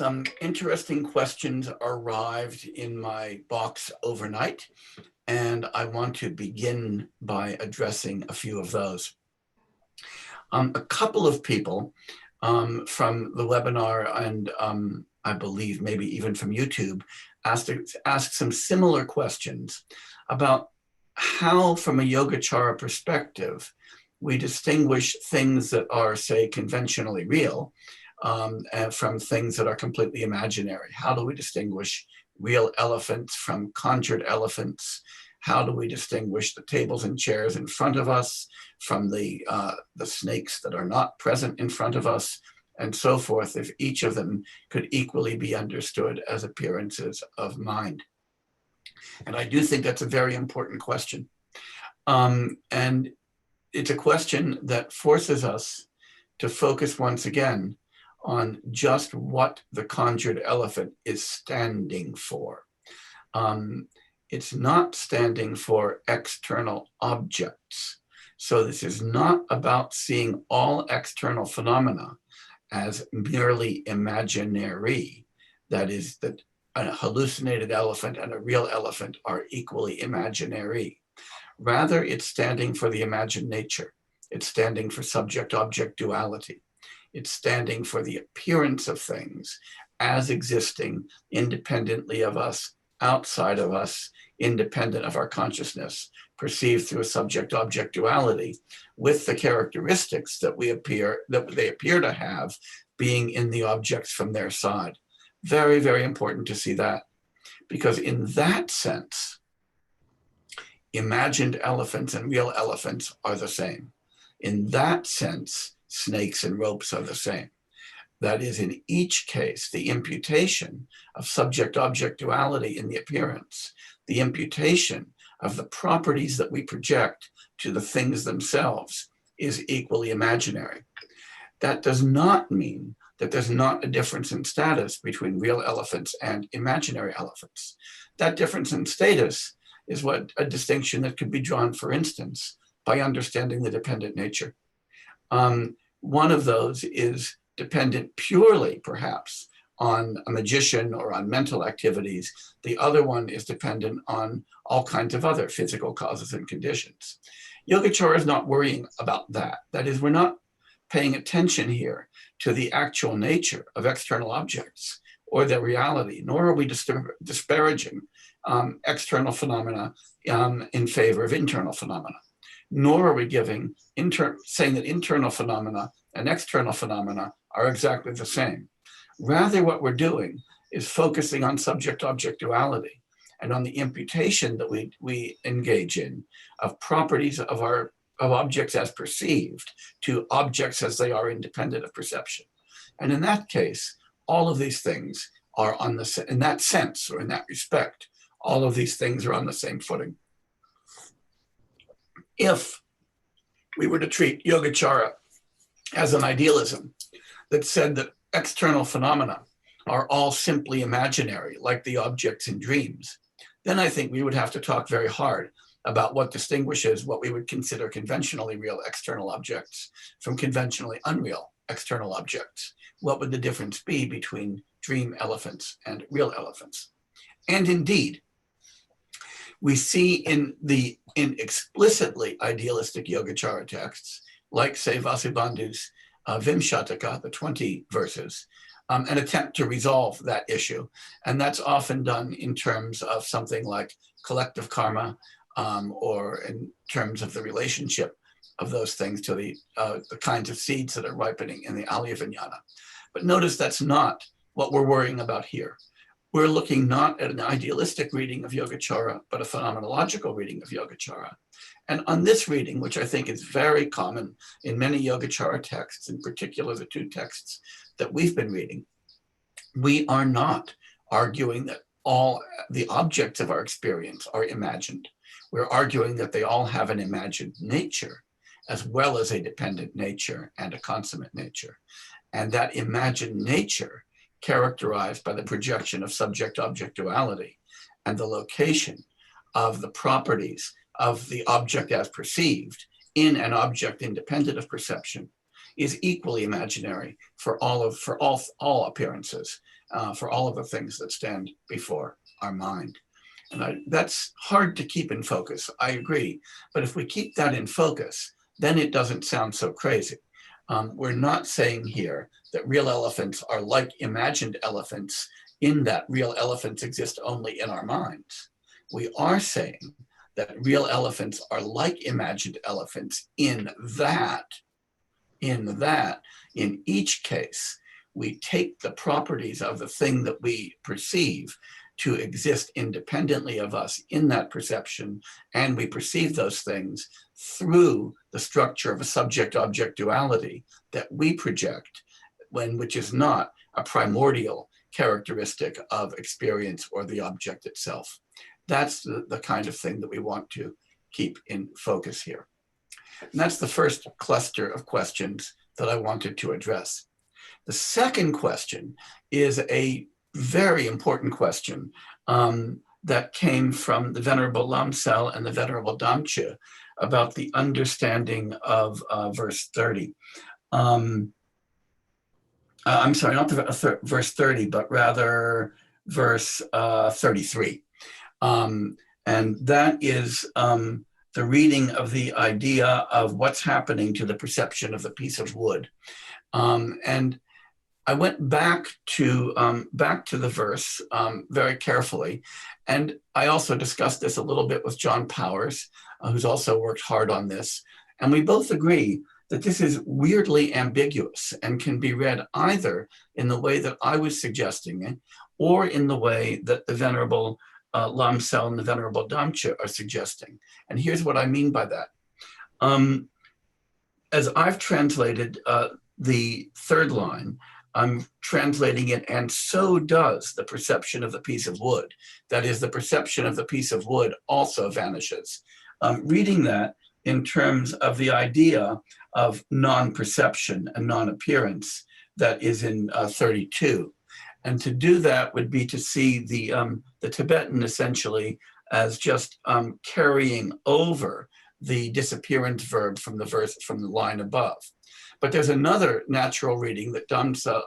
Some interesting questions arrived in my box overnight, and I want to begin by addressing a few of those. A couple of people from the webinar and I believe maybe even from YouTube asked some similar questions about how, from a Yogacara perspective, we distinguish things that are, say, conventionally real from things that are completely imaginary. How do we distinguish real elephants from conjured elephants? How do we distinguish the tables and chairs in front of us from the snakes that are not present in front of us, and so forth, if each of them could equally be understood as appearances of mind? And I do think that's a very important question. And it's a question that forces us to focus once again on just what the conjured elephant is standing for. It's not standing for external objects. So this is not about seeing all external phenomena as merely imaginary. That is, that a hallucinated elephant and a real elephant are equally imaginary. Rather, it's standing for the imagined nature. It's standing for subject-object duality. It's standing for the appearance of things as existing independently of us, outside of us, independent of our consciousness, perceived through a subject-object duality, with the characteristics that they appear to have being in the objects from their side. Very, very important to see that, because in that sense, imagined elephants and real elephants are the same. In that sense, snakes and ropes are the same. That is, in each case, the imputation of subject-object duality in the appearance, the imputation of the properties that we project to the things themselves is equally imaginary. That does not mean that there's not a difference in status between real elephants and imaginary elephants. That difference in status is what a distinction that could be drawn, for instance, by understanding the dependent nature. One of those is dependent purely, perhaps, on a magician or on mental activities. The other one is dependent on all kinds of other physical causes and conditions. Yogacara is not worrying about that. That is, we're not paying attention here to the actual nature of external objects or their reality, nor are we disparaging external phenomena in favor of internal phenomena, nor are we saying that internal phenomena and external phenomena are exactly the same. Rather, what we're doing is focusing on subject-object duality and on the imputation that we engage in of properties of objects as perceived to objects as they are independent of perception. And in that case, all of these things are in that sense, or in that respect, all of these things are on the same footing. If we were to treat Yogacara as an idealism that said that external phenomena are all simply imaginary, like the objects in dreams, then I think we would have to talk very hard about what distinguishes what we would consider conventionally real external objects from conventionally unreal external objects. What would the difference be between dream elephants and real elephants? And indeed, we see in explicitly idealistic Yogacara texts, like, say, Vasubandhu's Vimshataka, the 20 verses, an attempt to resolve that issue. And that's often done in terms of something like collective karma, or in terms of the relationship of those things to the kinds of seeds that are ripening in the Alaya Vijnana. But notice that's not what we're worrying about here. We're looking not at an idealistic reading of Yogacara, but a phenomenological reading of Yogacara. And on this reading, which I think is very common in many Yogacara texts, in particular the two texts that we've been reading, we are not arguing that all the objects of our experience are imagined. We're arguing that they all have an imagined nature, as well as a dependent nature and a consummate nature. And that imagined nature, characterized by the projection of subject-object duality and the location of the properties of the object as perceived in an object independent of perception, is equally imaginary for all appearances, for all of the things that stand before our mind. And that's hard to keep in focus, I agree. But if we keep that in focus, then it doesn't sound so crazy. We're not saying here that real elephants are like imagined elephants, in that real elephants exist only in our minds. We are saying that real elephants are like imagined elephants in in each case, we take the properties of the thing that we perceive to exist independently of us in that perception, and we perceive those things through the structure of a subject-object duality that we project, which is not a primordial characteristic of experience or the object itself. That's the kind of thing that we want to keep in focus here. And that's the first cluster of questions that I wanted to address. The second question is a very important question that came from the Venerable Lamsal and the Venerable Damche about the understanding of verse 30. I'm sorry, not verse 30, but rather verse 33. And that is the reading of the idea of what's happening to the perception of the piece of wood. And I went back to the verse very carefully, and I also discussed this a little bit with John Powers, who's also worked hard on this, and we both agree that this is weirdly ambiguous and can be read either in the way that I was suggesting it, or in the way that the Venerable Lamsal and the Venerable Damche are suggesting. And here's what I mean by that. As I've translated the third line, I'm translating it, and so does the perception of the piece of wood. That is, the perception of the piece of wood also vanishes. Reading that in terms of the idea of non-perception and non-appearance that is in 32. And to do that would be to see the Tibetan essentially as just carrying over the disappearance verb from the verse, from the line above. But there's another natural reading that Lamsal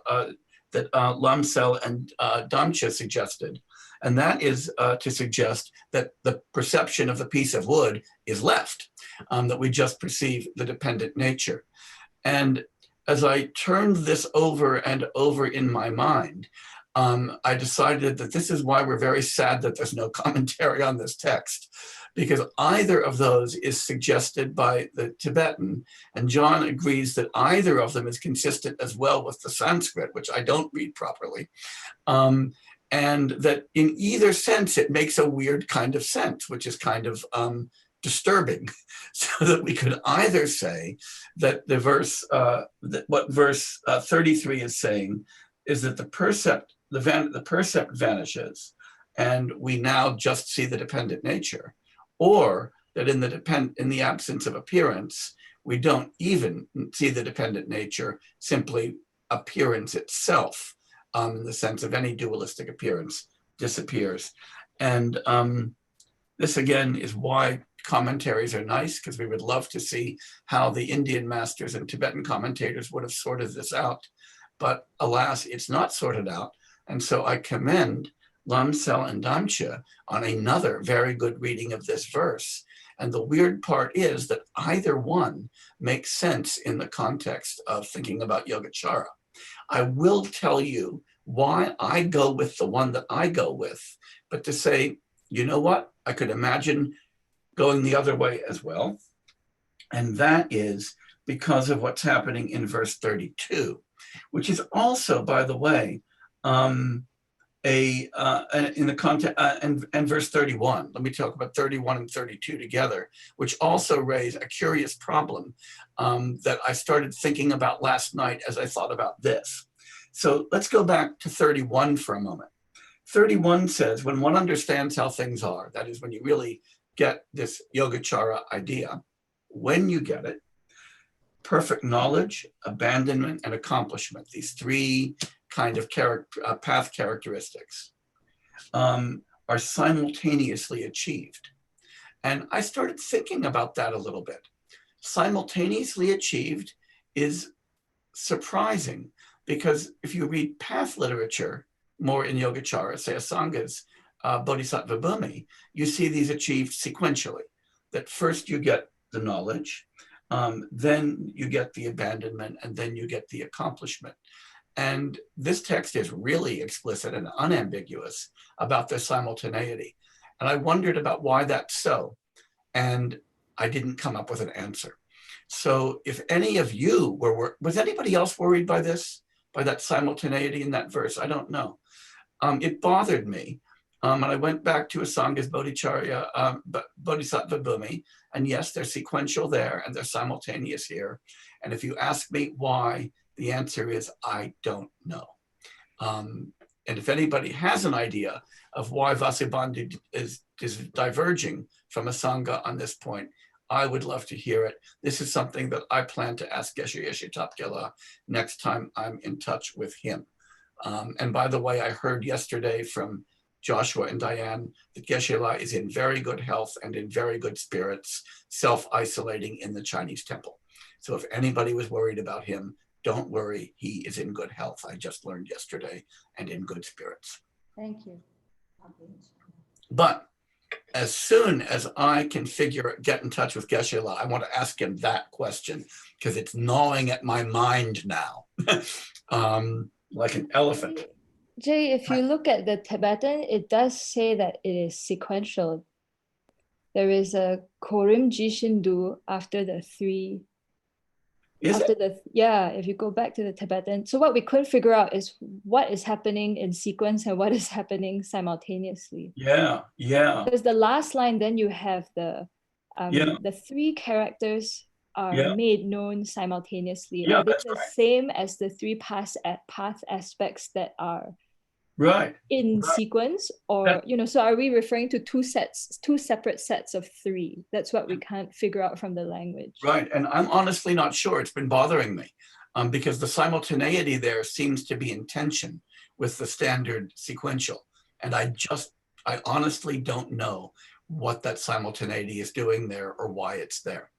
and Damche suggested, and that is to suggest that the perception of the piece of wood is left, that we just perceive the dependent nature. And as I turned this over and over in my mind, I decided that this is why we're very sad that there's no commentary on this text, because either of those is suggested by the Tibetan, and John agrees that either of them is consistent as well with the Sanskrit, which I don't read properly, and that in either sense it makes a weird kind of sense, which is kind of disturbing, so that we could either say that the verse, that what verse 33 is saying is that the percept vanishes, and we now just see the dependent nature, or that in the absence of appearance, we don't even see the dependent nature, simply appearance itself, in the sense of any dualistic appearance, disappears. And this again is why commentaries are nice, because we would love to see how the Indian masters and Tibetan commentators would have sorted this out. But alas, it's not sorted out. And so I commend Lamsal and Damche on another very good reading of this verse. And the weird part is that either one makes sense in the context of thinking about Yogacara. I will tell you why I go with the one that I go with, but to say, you know what, I could imagine going the other way as well. And that is because of what's happening in verse 32, which is also, by the way, in the context, and verse 31. Let me talk about 31 and 32 together, which also raise a curious problem that I started thinking about last night as I thought about this. So let's go back to 31 for a moment. 31 says, when one understands how things are, that is when you really get this Yogacara idea, when you get it, perfect knowledge, abandonment, and accomplishment, these three kind of path characteristics, are simultaneously achieved. And I started thinking about that a little bit. Simultaneously achieved is surprising, because if you read path literature more in Yogacara, say Asanga's Bodhisattva Bhumi, you see these achieved sequentially. That first you get the knowledge, then you get the abandonment, and then you get the accomplishment. And this text is really explicit and unambiguous about their simultaneity. And I wondered about why that's so. And I didn't come up with an answer. So if any of you was anybody else worried by this, by that simultaneity in that verse? I don't know. It bothered me. And I went back to Asanga's Bodhisattva Bhumi, and yes, they're sequential there and they're simultaneous here. And if you ask me why, the answer is, I don't know. And if anybody has an idea of why Vasubandhu is diverging from Asanga on this point, I would love to hear it. This is something that I plan to ask Geshe Yeshe Tapgala next time I'm in touch with him. And by the way, I heard yesterday from Joshua and Diane that Geshe-la is in very good health and in very good spirits, self-isolating in the Chinese temple. So if anybody was worried about him, don't worry, he is in good health. I just learned yesterday, and in good spirits. Thank you. But as soon as I can get in touch with Geshe-la, I want to ask him that question, because it's gnawing at my mind now, like an elephant. Jay, if you look at the Tibetan, it does say that it is sequential. There is a Korim Jishindu after the three. Yeah, if you go back to the Tibetan. So what we couldn't figure out is what is happening in sequence and what is happening simultaneously. Yeah. Because the last line, then you have the three characters are made known simultaneously. Are they the same as the three path aspects that are in sequence, or so are we referring to two separate sets of three? That's what we can't figure out from the language. Right, and I'm honestly not sure. It's been bothering me because the simultaneity there seems to be in tension with the standard sequential, and I honestly don't know what that simultaneity is doing there or why it's there.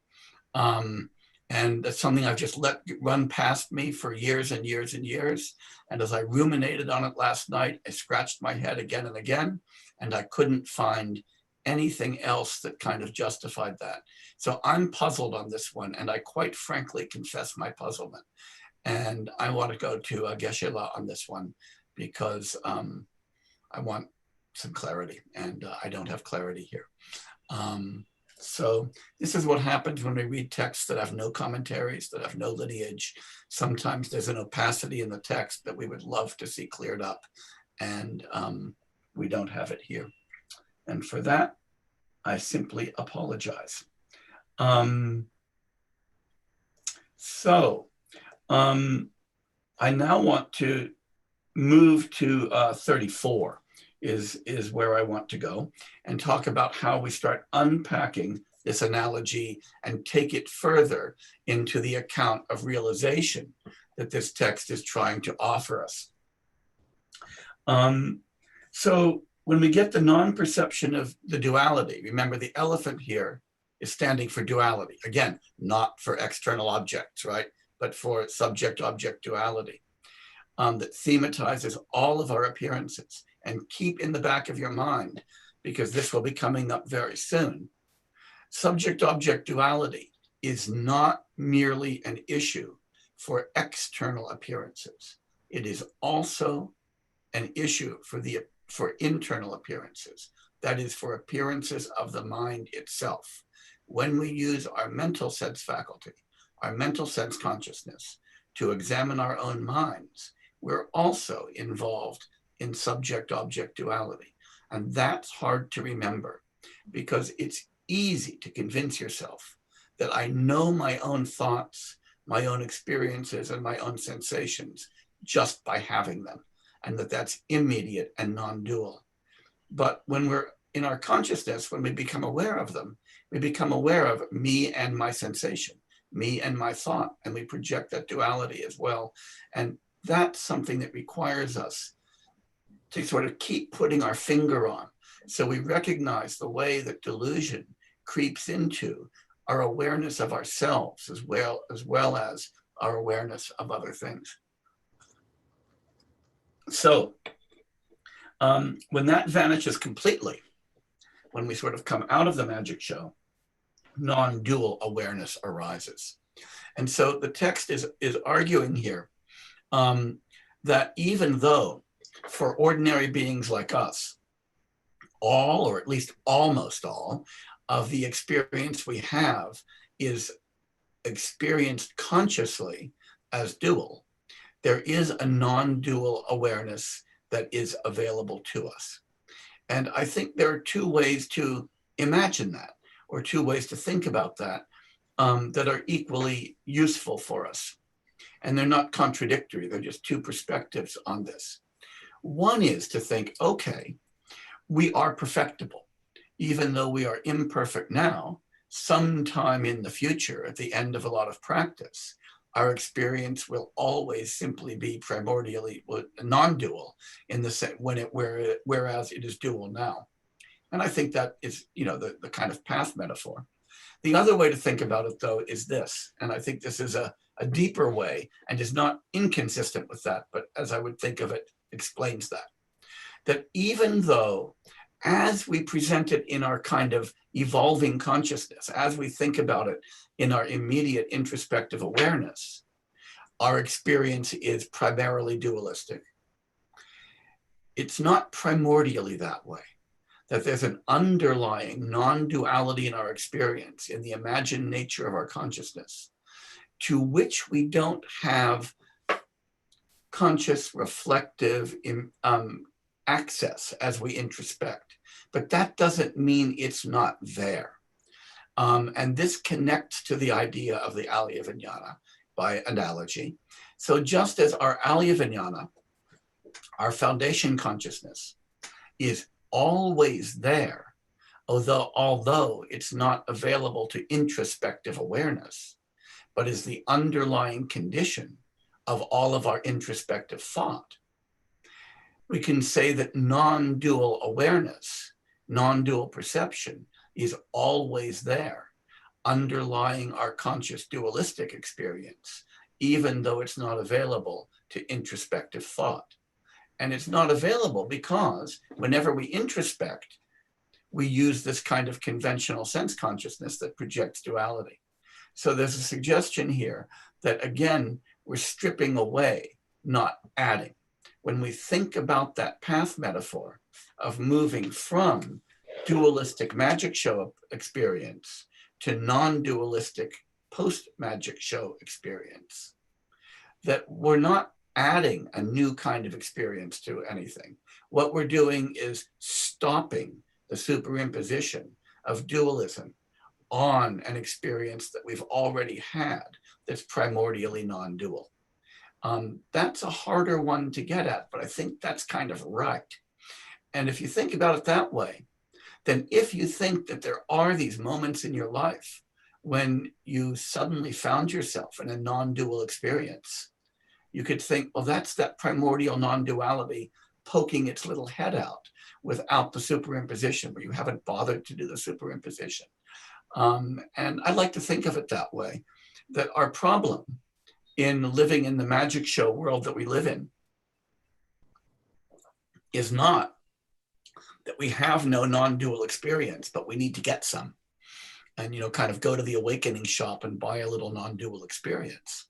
And that's something I've just let run past me for years and years and years. And as I ruminated on it last night, I scratched my head again and again, and I couldn't find anything else that kind of justified that. So I'm puzzled on this one, and I quite frankly confess my puzzlement. And I want to go to Geshe-la on this one, because I want some clarity, and I don't have clarity here. So this is what happens when we read texts that have no commentaries, that have no lineage. Sometimes there's an opacity in the text that we would love to see cleared up, and we don't have it here. And for that, I simply apologize. I now want to move to 34. Is where I want to go, and talk about how we start unpacking this analogy and take it further into the account of realization that this text is trying to offer us. So when we get the non-perception of the duality, remember the elephant here is standing for duality. Again, not for external objects, right? But for subject-object duality that thematizes all of our appearances. And keep in the back of your mind, because this will be coming up very soon. Subject-object duality is not merely an issue for external appearances. It is also an issue for internal appearances. That is, for appearances of the mind itself. When we use our mental sense faculty, our mental sense consciousness, to examine our own minds, we're also involved in subject-object duality. And that's hard to remember, because it's easy to convince yourself that I know my own thoughts, my own experiences, and my own sensations just by having them, and that that's immediate and non-dual. But when we're in our consciousness, when we become aware of them, we become aware of me and my sensation, me and my thought, and we project that duality as well. And that's something that requires us to sort of keep putting our finger on. So we recognize the way that delusion creeps into our awareness of ourselves, as well as our awareness of other things. So when that vanishes completely, when we sort of come out of the magic show, non-dual awareness arises. And so the text is arguing here that even though for ordinary beings like us, all, or at least almost all, of the experience we have is experienced consciously as dual, there is a non-dual awareness that is available to us. And I think there are two ways to imagine that, or two ways to think about that, that are equally useful for us. And they're not contradictory, they're just two perspectives on this. One is to think, okay, we are perfectible. Even though we are imperfect now, sometime in the future, at the end of a lot of practice, our experience will always simply be primordially non-dual in the whereas it is dual now. And I think that is, the kind of path metaphor. The other way to think about it, though, is this, and I think this is a deeper way and is not inconsistent with that, but as I would think of it, explains that even though, as we present it in our kind of evolving consciousness, as we think about it in our immediate introspective awareness, our experience is primarily dualistic. It's not primordially that way, that there's an underlying non-duality in our experience, in the imagined nature of our consciousness, to which we don't have conscious, reflective access as we introspect. But that doesn't mean it's not there. And this connects to the idea of the Alaya Vijnana by analogy. So just as our Alaya Vijnana, our foundation consciousness, is always there, although it's not available to introspective awareness, but is the underlying condition of all of our introspective thought, we can say that non-dual awareness, non-dual perception is always there, underlying our conscious dualistic experience, even though it's not available to introspective thought. And it's not available because whenever we introspect, we use this kind of conventional sense consciousness that projects duality. So there's a suggestion here that, again, we're stripping away, not adding. When we think about that path metaphor of moving from dualistic magic show experience to non-dualistic post-magic show experience, that we're not adding a new kind of experience to anything. What we're doing is stopping the superimposition of dualism on an experience that we've already had that's primordially non-dual. That's a harder one to get at, but I think that's kind of right. And if you think about it that way, then if you think that there are these moments in your life when you suddenly found yourself in a non-dual experience, you could think, well, that's that primordial non-duality poking its little head out without the superimposition, where you haven't bothered to do the superimposition. And I like to think of it that way, that our problem in living in the magic show world that we live in is not that we have no non-dual experience, but we need to get some and, kind of go to the awakening shop and buy a little non-dual experience.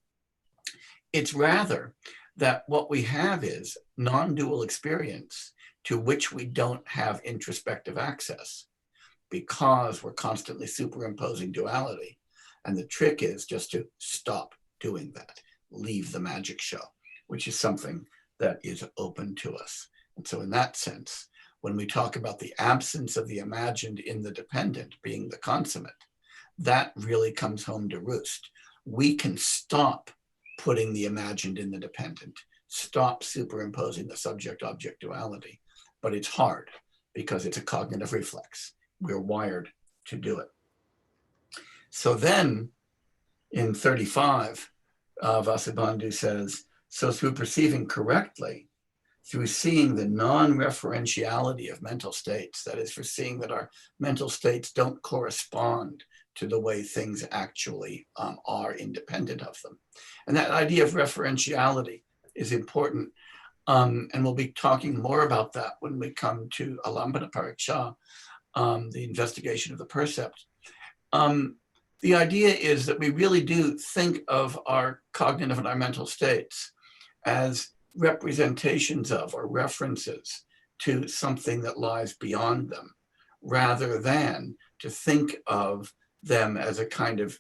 It's rather that what we have is non-dual experience to which we don't have introspective access because we're constantly superimposing duality. And the trick is just to stop doing that, leave the magic show, which is something that is open to us. And so in that sense, when we talk about the absence of the imagined in the dependent being the consummate, that really comes home to roost. We can stop putting the imagined in the dependent, stop superimposing the subject-object duality, but it's hard because it's a cognitive reflex. We're wired to do it. So then in 35, Vasubandhu says, so through perceiving correctly, through seeing the non-referentiality of mental states, that is, for seeing that our mental states don't correspond to the way things actually are independent of them. And that idea of referentiality is important. And we'll be talking more about that when we come to Alambana Pariksha, the investigation of the percept. The idea is that we really do think of our cognitive and our mental states as representations of or references to something that lies beyond them, rather than to think of them as a kind of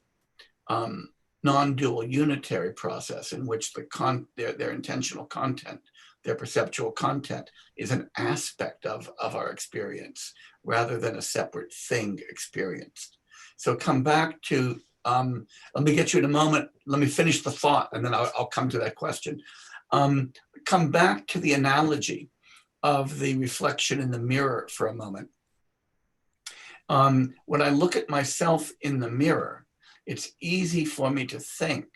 non-dual unitary process in which their intentional content, their perceptual content, is an aspect of our experience rather than a separate thing experienced. So come back to, let me get you in a moment, let me finish the thought and then I'll come to that question. Come back to the analogy of the reflection in the mirror for a moment. When I look at myself in the mirror, it's easy for me to think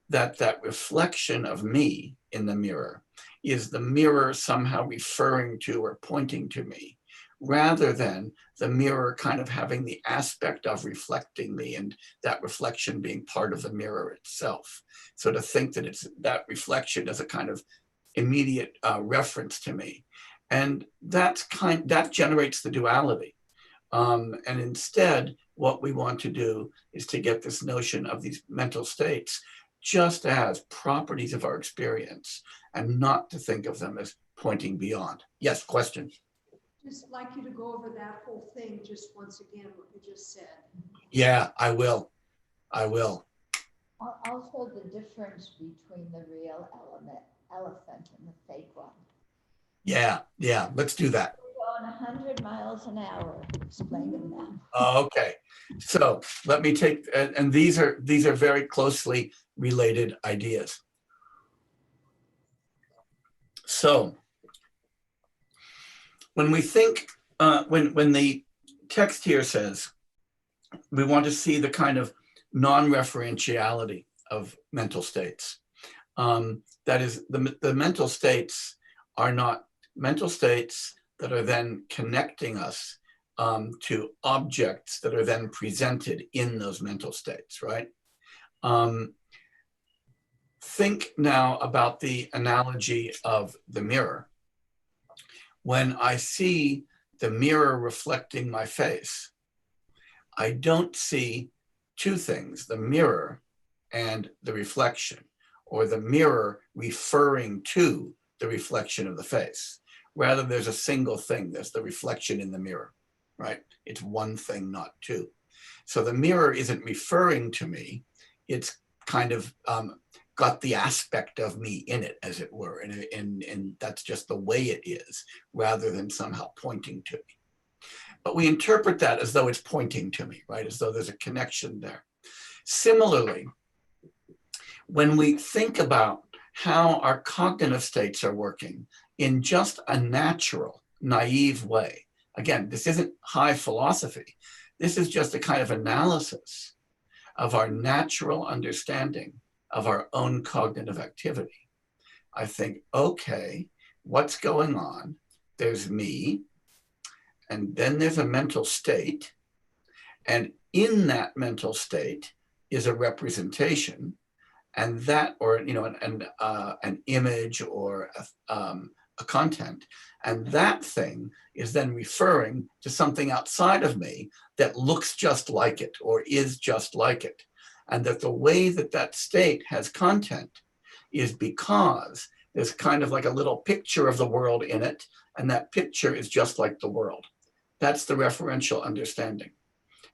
that that reflection of me in the mirror is the mirror somehow referring to or pointing to me, rather than the mirror kind of having the aspect of reflecting me and that reflection being part of the mirror itself. So to think that it's that reflection as a kind of immediate reference to me. And that generates the duality. And instead, what we want to do is to get this notion of these mental states just as properties of our experience and not to think of them as pointing beyond. Yes, question? Just like you to go over that whole thing just once again, what you just said. Yeah, I will. Also the difference between the real elephant and the fake one. Yeah, let's do that. We're going 100 miles an hour explaining that. Okay, so let me take, and these are very closely related ideas. So when we think, when the text here says, we want to see the kind of non-referentiality of mental states. That is, the mental states are not mental states that are then connecting us to objects that are then presented in those mental states, right? Think now about the analogy of the mirror. When I see the mirror reflecting my face, I don't see two things, the mirror and the reflection, or the mirror referring to the reflection of the face. Rather, there's a single thing, there's the reflection in the mirror, right? It's one thing, not two. So the mirror isn't referring to me, it's kind of got the aspect of me in it, as it were, and that's just the way it is, rather than somehow pointing to me. But we interpret that as though it's pointing to me, right? As though there's a connection there. Similarly, when we think about how our cognitive states are working in just a natural, naive way, again, this isn't high philosophy. This is just a kind of analysis of our natural understanding of our own cognitive activity. I think, okay, what's going on? There's me, and then there's a mental state, and in that mental state is a representation, and that, or an image or a content, and that thing is then referring to something outside of me that looks just like it or is just like it, and that the way that that state has content is because there's kind of like a little picture of the world in it, and that picture is just like the world. That's the referential understanding.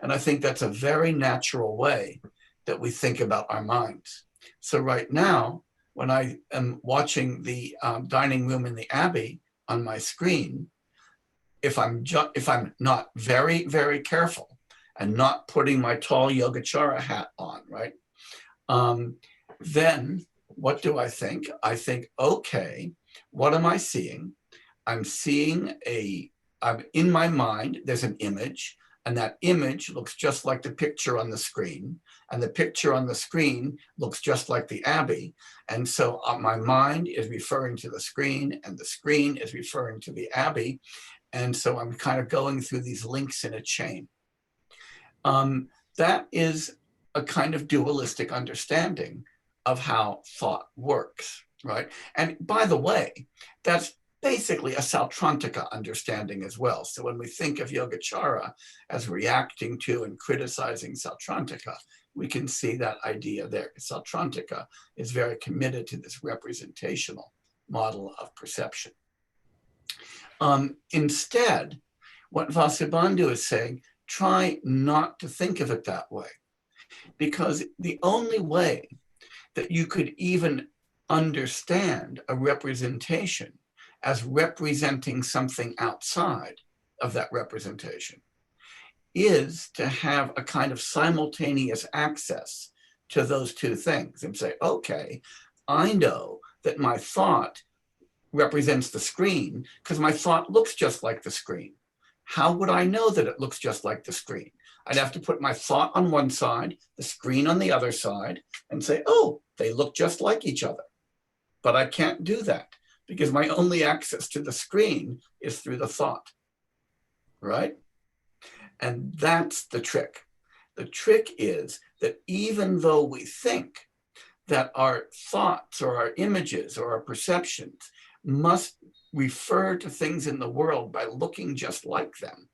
And I think that's a very natural way that we think about our minds. So right now, when I am watching the dining room in the Abbey on my screen, if I'm not very, very careful and not putting my tall Yogacara hat on, right? Then what do I think? I think, okay, what am I seeing? I'm seeing in my mind, there's an image, and that image looks just like the picture on the screen, and the picture on the screen looks just like the Abbey. And so my mind is referring to the screen, and the screen is referring to the Abbey. And so I'm kind of going through these links in a chain. that is a kind of dualistic understanding of how thought works, right? And by the way, that's basically a Sautrantika understanding as well. So when we think of Yogacara as reacting to and criticizing Sautrantika, we can see that idea there. Sautrantika is very committed to this representational model of perception. Instead, what Vasubandhu is saying, try not to think of it that way, because the only way that you could even understand a representation as representing something outside of that representation is to have a kind of simultaneous access to those two things and say, okay, I know that my thought represents the screen because my thought looks just like the screen. How would I know that it looks just like the screen? I'd have to put my thought on one side, the screen on the other side, and say, oh, they look just like each other. But I can't do that because my only access to the screen is through the thought, right? And that's the trick. The trick is that even though we think that our thoughts or our images or our perceptions must refer to things in the world by looking just like them,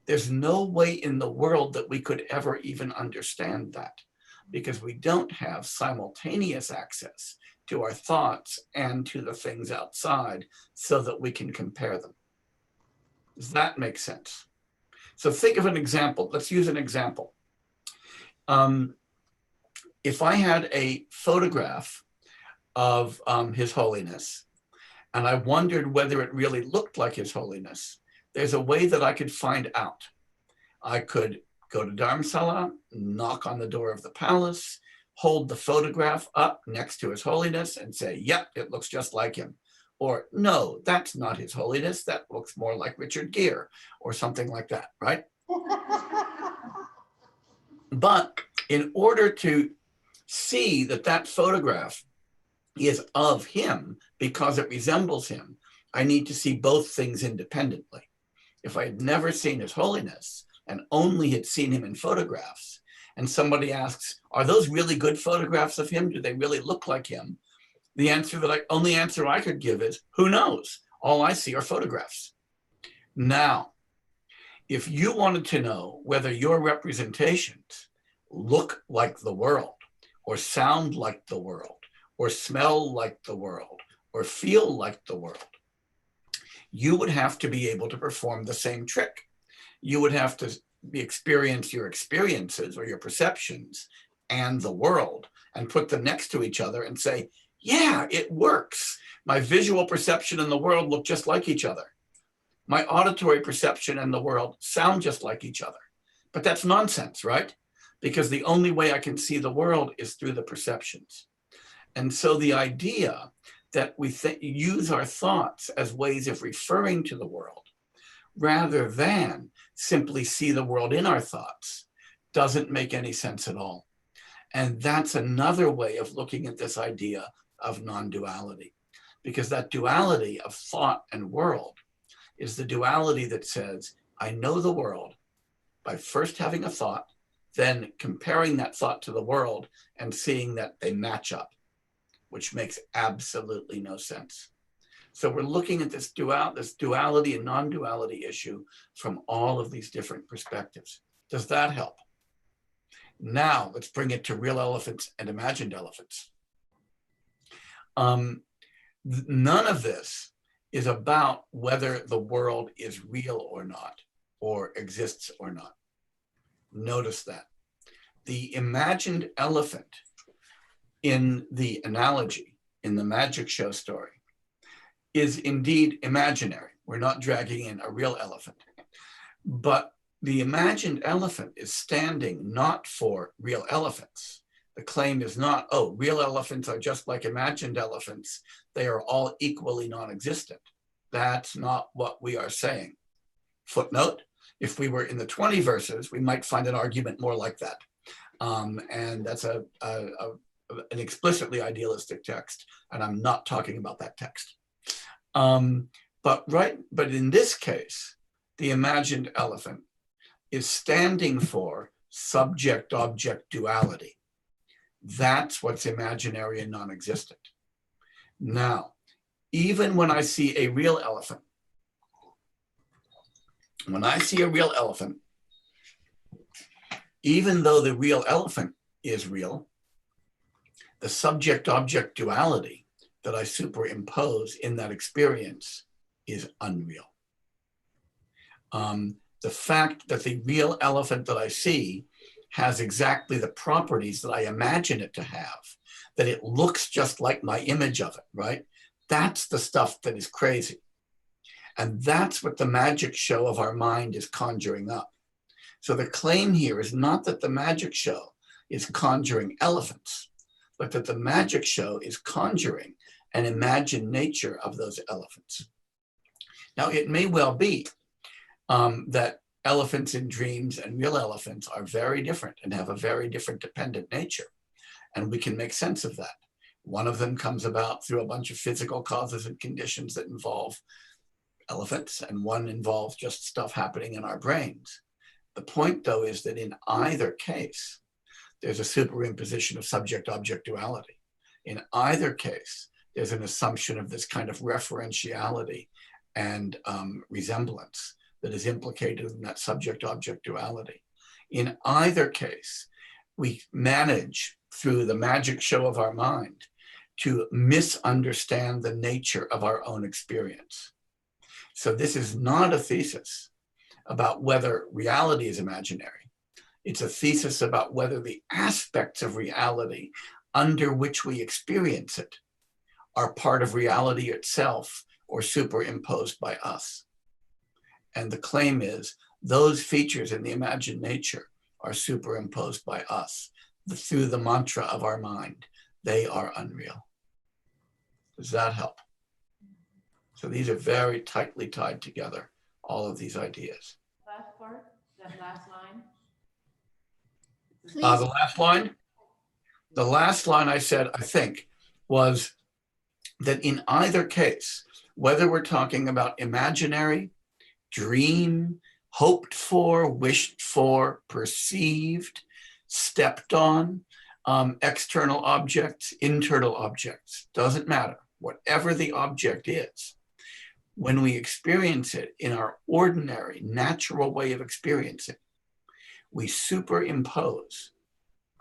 there's no way in the world that we could ever even understand that, because we don't have simultaneous access to our thoughts and to the things outside so that we can compare them. Does that make sense? So think of an example. Let's use an example. If I had a photograph of His Holiness, and I wondered whether it really looked like His Holiness, there's a way that I could find out. I could go to Dharamsala, knock on the door of the palace, hold the photograph up next to His Holiness and say, yep, it looks just like him. Or no, that's not His Holiness, that looks more like Richard Gere, or something like that, right? But in order to see that that photograph is of him because it resembles him, I need to see both things independently. If I had never seen His Holiness and only had seen him in photographs, and somebody asks, are those really good photographs of him? Do they really look like him? The only answer I could give is, who knows? All I see are photographs. Now, if you wanted to know whether your representations look like the world, or sound like the world, or smell like the world, or feel like the world, you would have to be able to perform the same trick. You would have to experience your experiences or your perceptions and the world and put them next to each other and say, yeah, it works. My visual perception and the world look just like each other. My auditory perception and the world sound just like each other. But that's nonsense, right? Because the only way I can see the world is through the perceptions. And so the idea that we use our thoughts as ways of referring to the world, rather than simply see the world in our thoughts, doesn't make any sense at all. And that's another way of looking at this idea of non-duality, because that duality of thought and world is the duality that says, I know the world by first having a thought, then comparing that thought to the world and seeing that they match up, which makes absolutely no sense. So we're looking at this duality and non-duality issue from all of these different perspectives. Does that help? Now let's bring it to real elephants and imagined elephants. None of this is about whether the world is real or not, or exists or not. Notice that. The imagined elephant in the analogy, in the magic show story, is indeed imaginary. We're not dragging in a real elephant. But the imagined elephant is standing not for real elephants. The claim is not, oh, real elephants are just like imagined elephants. They are all equally non-existent. That's not what we are saying. Footnote, if we were in the 20 verses, we might find an argument more like that. And that's an explicitly idealistic text, and I'm not talking about that text. But in this case, the imagined elephant is standing for subject-object duality. That's what's imaginary and non-existent. Now, even when I see a real elephant, even though the real elephant is real, the subject-object duality that I superimpose in that experience is unreal. The fact that the real elephant that I see has exactly the properties that I imagine it to have, that it looks just like my image of it, right? That's the stuff that is crazy. And that's what the magic show of our mind is conjuring up. So the claim here is not that the magic show is conjuring elephants, but that the magic show is conjuring an imagined nature of those elephants. Now, it may well be that elephants in dreams and real elephants are very different and have a very different dependent nature. And we can make sense of that. One of them comes about through a bunch of physical causes and conditions that involve elephants, and one involves just stuff happening in our brains. The point, though, is that in either case, there's a superimposition of subject-object duality. In either case, there's an assumption of this kind of referentiality and resemblance that is implicated in that subject-object duality. In either case, we manage, through the magic show of our mind, to misunderstand the nature of our own experience. So this is not a thesis about whether reality is imaginary. It's a thesis about whether the aspects of reality under which we experience it are part of reality itself or superimposed by us. And the claim is those features in the imagined nature are superimposed by us through the mantra of our mind. They are unreal. Does that help? So these are very tightly tied together, all of these ideas. Last part, that last line. The last line? The last line I said, I think, was that in either case, whether we're talking about imaginary, dream, hoped for, wished for, perceived, stepped on, external objects, internal objects, doesn't matter. Whatever the object is, when we experience it in our ordinary, natural way of experiencing, we superimpose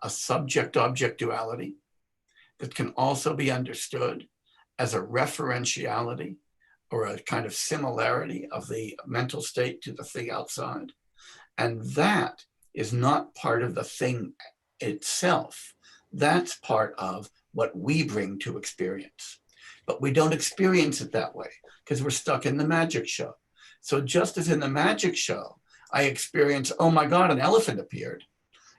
a subject-object duality that can also be understood as a referentiality or a kind of similarity of the mental state to the thing outside. And that is not part of the thing itself. That's part of what we bring to experience. But we don't experience it that way because we're stuck in the magic show. So just as in the magic show, I experience, oh my God, an elephant appeared.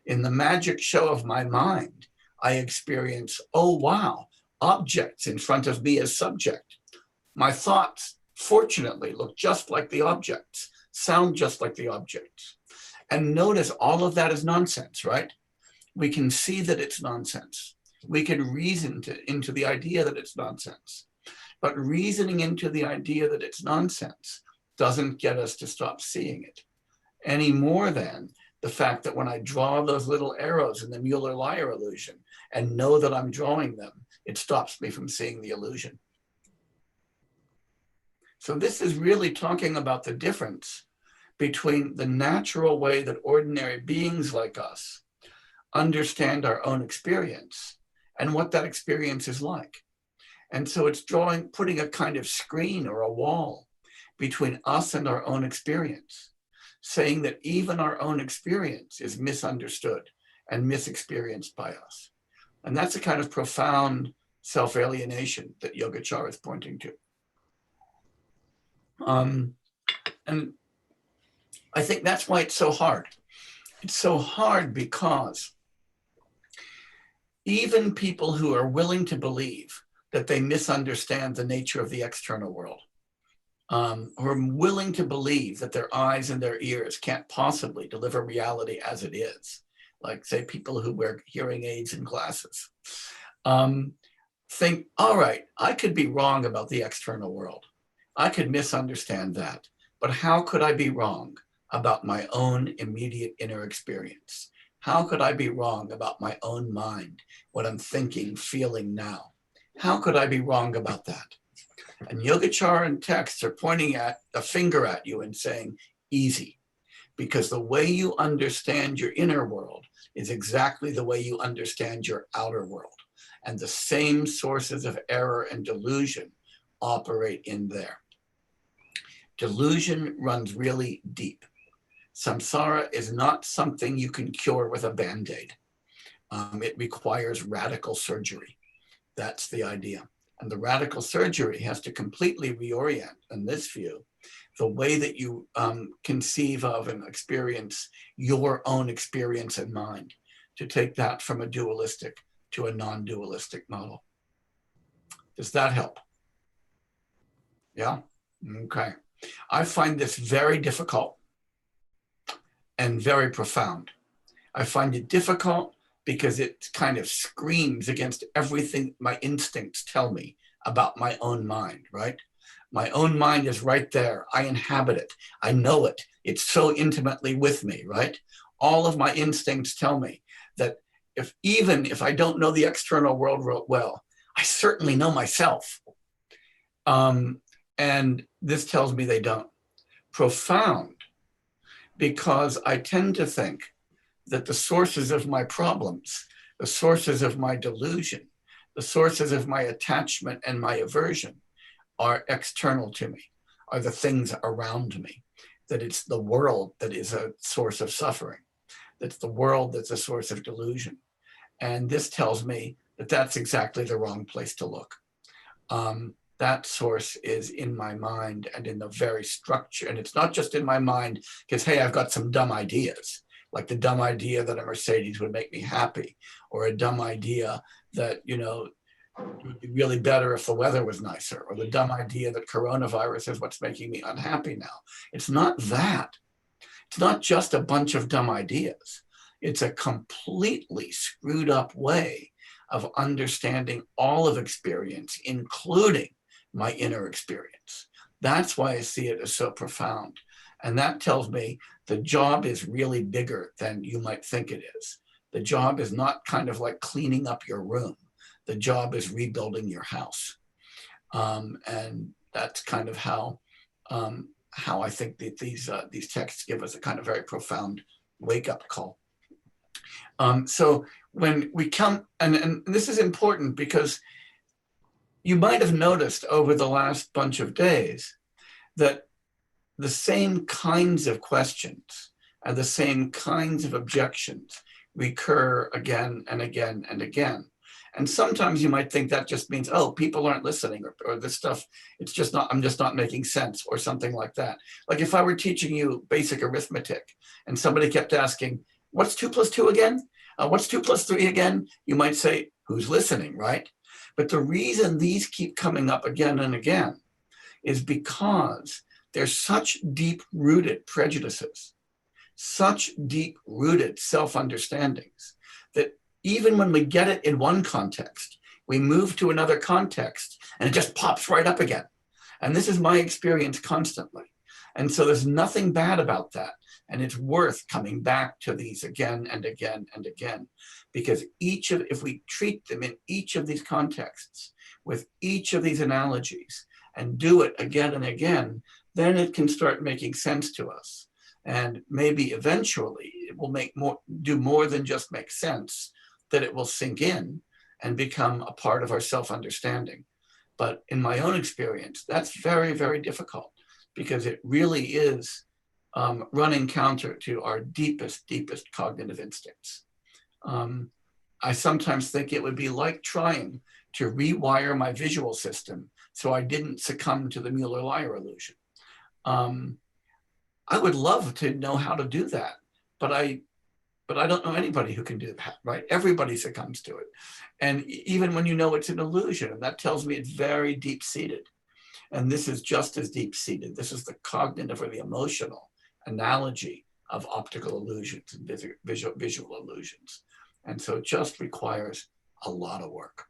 In the magic show of my mind, I experience, oh wow, objects in front of me as subject. My thoughts, fortunately, look just like the objects, sound just like the objects. And notice all of that is nonsense, right? We can see that it's nonsense. We can reason into the idea that it's nonsense. But reasoning into the idea that it's nonsense doesn't get us to stop seeing it, any more than the fact that when I draw those little arrows in the Mueller-Lyer illusion and know that I'm drawing them, it stops me from seeing the illusion. So this is really talking about the difference between the natural way that ordinary beings like us understand our own experience and what that experience is like. And so it's putting a kind of screen or a wall between us and our own experience, saying that even our own experience is misunderstood and misexperienced by us. And that's a kind of profound self-alienation that Yogacara is pointing to. And I think that's why it's so hard. It's so hard because even people who are willing to believe that they misunderstand the nature of the external world, who are willing to believe that their eyes and their ears can't possibly deliver reality as it is, like say people who wear hearing aids and glasses, think, all right, I could be wrong about the external world. I could misunderstand that, but how could I be wrong about my own immediate inner experience? How could I be wrong about my own mind, what I'm thinking, feeling now? How could I be wrong about that? And Yogacara and texts are pointing at a finger at you and saying, easy, because the way you understand your inner world is exactly the way you understand your outer world. And the same sources of error and delusion operate in there. Delusion runs really deep. Samsara is not something you can cure with a Band-Aid. It requires radical surgery. That's the idea. And the radical surgery has to completely reorient, in this view, the way that you conceive of and experience your own experience and mind, to take that from a dualistic to a non-dualistic model. Does that help? Yeah? Okay. I find this very difficult and very profound. I find it difficult because it kind of screams against everything my instincts tell me about my own mind, right? My own mind is right there. I inhabit it. I know it. It's so intimately with me, right? All of my instincts tell me that even if I don't know the external world well, I certainly know myself. And this tells me they don't. Profound, because I tend to think that the sources of my problems, the sources of my delusion, the sources of my attachment and my aversion are external to me, are the things around me, that it's the world that is a source of suffering, that's the world that's a source of delusion. And this tells me that that's exactly the wrong place to look. That source is in my mind and in the very structure. And it's not just in my mind because, hey, I've got some dumb ideas, like the dumb idea that a Mercedes would make me happy, or a dumb idea that, you know, it would be really better if the weather was nicer, or the dumb idea that coronavirus is what's making me unhappy now. It's not that. It's not just a bunch of dumb ideas. It's a completely screwed up way of understanding all of experience, including my inner experience. That's why I see it as so profound. And that tells me the job is really bigger than you might think it is. The job is not kind of like cleaning up your room. The job is rebuilding your house. And that's kind of how I think that these texts give us a kind of very profound wake-up call. So when we come, and this is important because you might have noticed over the last bunch of days that the same kinds of questions and the same kinds of objections recur again and again and again. And sometimes you might think that just means, oh, people aren't listening, or this stuff, it's just not, I'm just not making sense, or something like that. Like if I were teaching you basic arithmetic and somebody kept asking, what's 2 + 2 again? What's 2 + 3 again? You might say, who's listening, right? But the reason these keep coming up again and again is because there's such deep-rooted prejudices, such deep-rooted self-understandings, that even when we get it in one context, we move to another context and it just pops right up again. And this is my experience constantly. And so there's nothing bad about that. And it's worth coming back to these again and again and again, because if we treat them in each of these contexts, with each of these analogies, and do it again and again, then it can start making sense to us. And maybe eventually it will do more than just make sense, that it will sink in and become a part of our self-understanding. But in my own experience, that's very, very difficult, because it really is running counter to our deepest, deepest cognitive instincts. I sometimes think it would be like trying to rewire my visual system so I didn't succumb to the Mueller-Lyer illusion. I would love to know how to do that, but I don't know anybody who can do that, right? Everybody succumbs to it. And even when you know it's an illusion, that tells me it's very deep-seated. And this is just as deep-seated. This is the cognitive or the emotional analogy of optical illusions and visual illusions. And so it just requires a lot of work.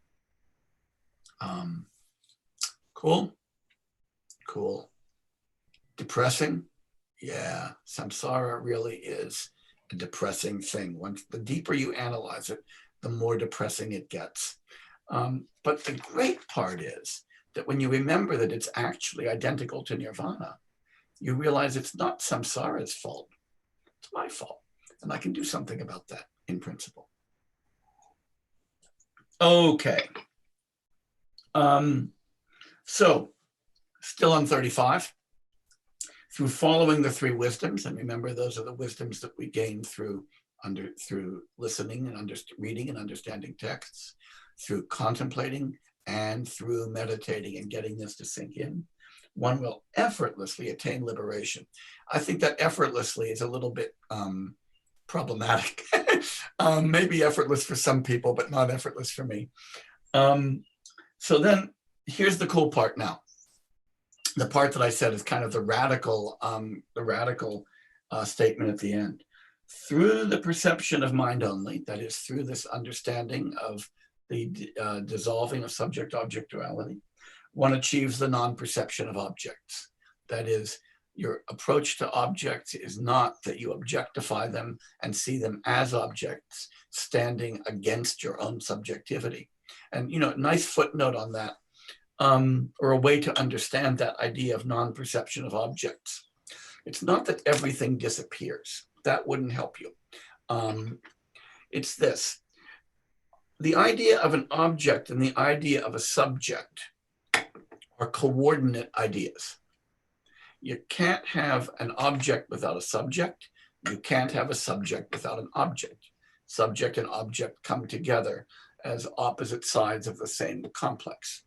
Cool? Cool. Depressing? Yeah, samsara really is a depressing thing. Once the deeper you analyze it, the more depressing it gets. But the great part is that when you remember that it's actually identical to nirvana, you realize it's not samsara's fault, it's my fault. And I can do something about that in principle. Okay. So still on 35, through following the three wisdoms, and remember those are the wisdoms that we gain through listening and reading and understanding texts, through contemplating and through meditating and getting this to sink in, one will effortlessly attain liberation. I think that effortlessly is a little bit problematic. Maybe effortless for some people, but not effortless for me. So then here's the cool part now. The part that I said is kind of the radical statement at the end. Through the perception of mind only, that is through this understanding of the dissolving of subject-object duality, one achieves the non-perception of objects. That is, your approach to objects is not that you objectify them and see them as objects standing against your own subjectivity. And, you know, nice footnote on that, or a way to understand that idea of non-perception of objects. It's not that everything disappears. That wouldn't help you. It's this. The idea of an object and the idea of a subject are coordinate ideas. You can't have an object without a subject. You can't have a subject without an object. Subject and object come together as opposite sides of the same complex.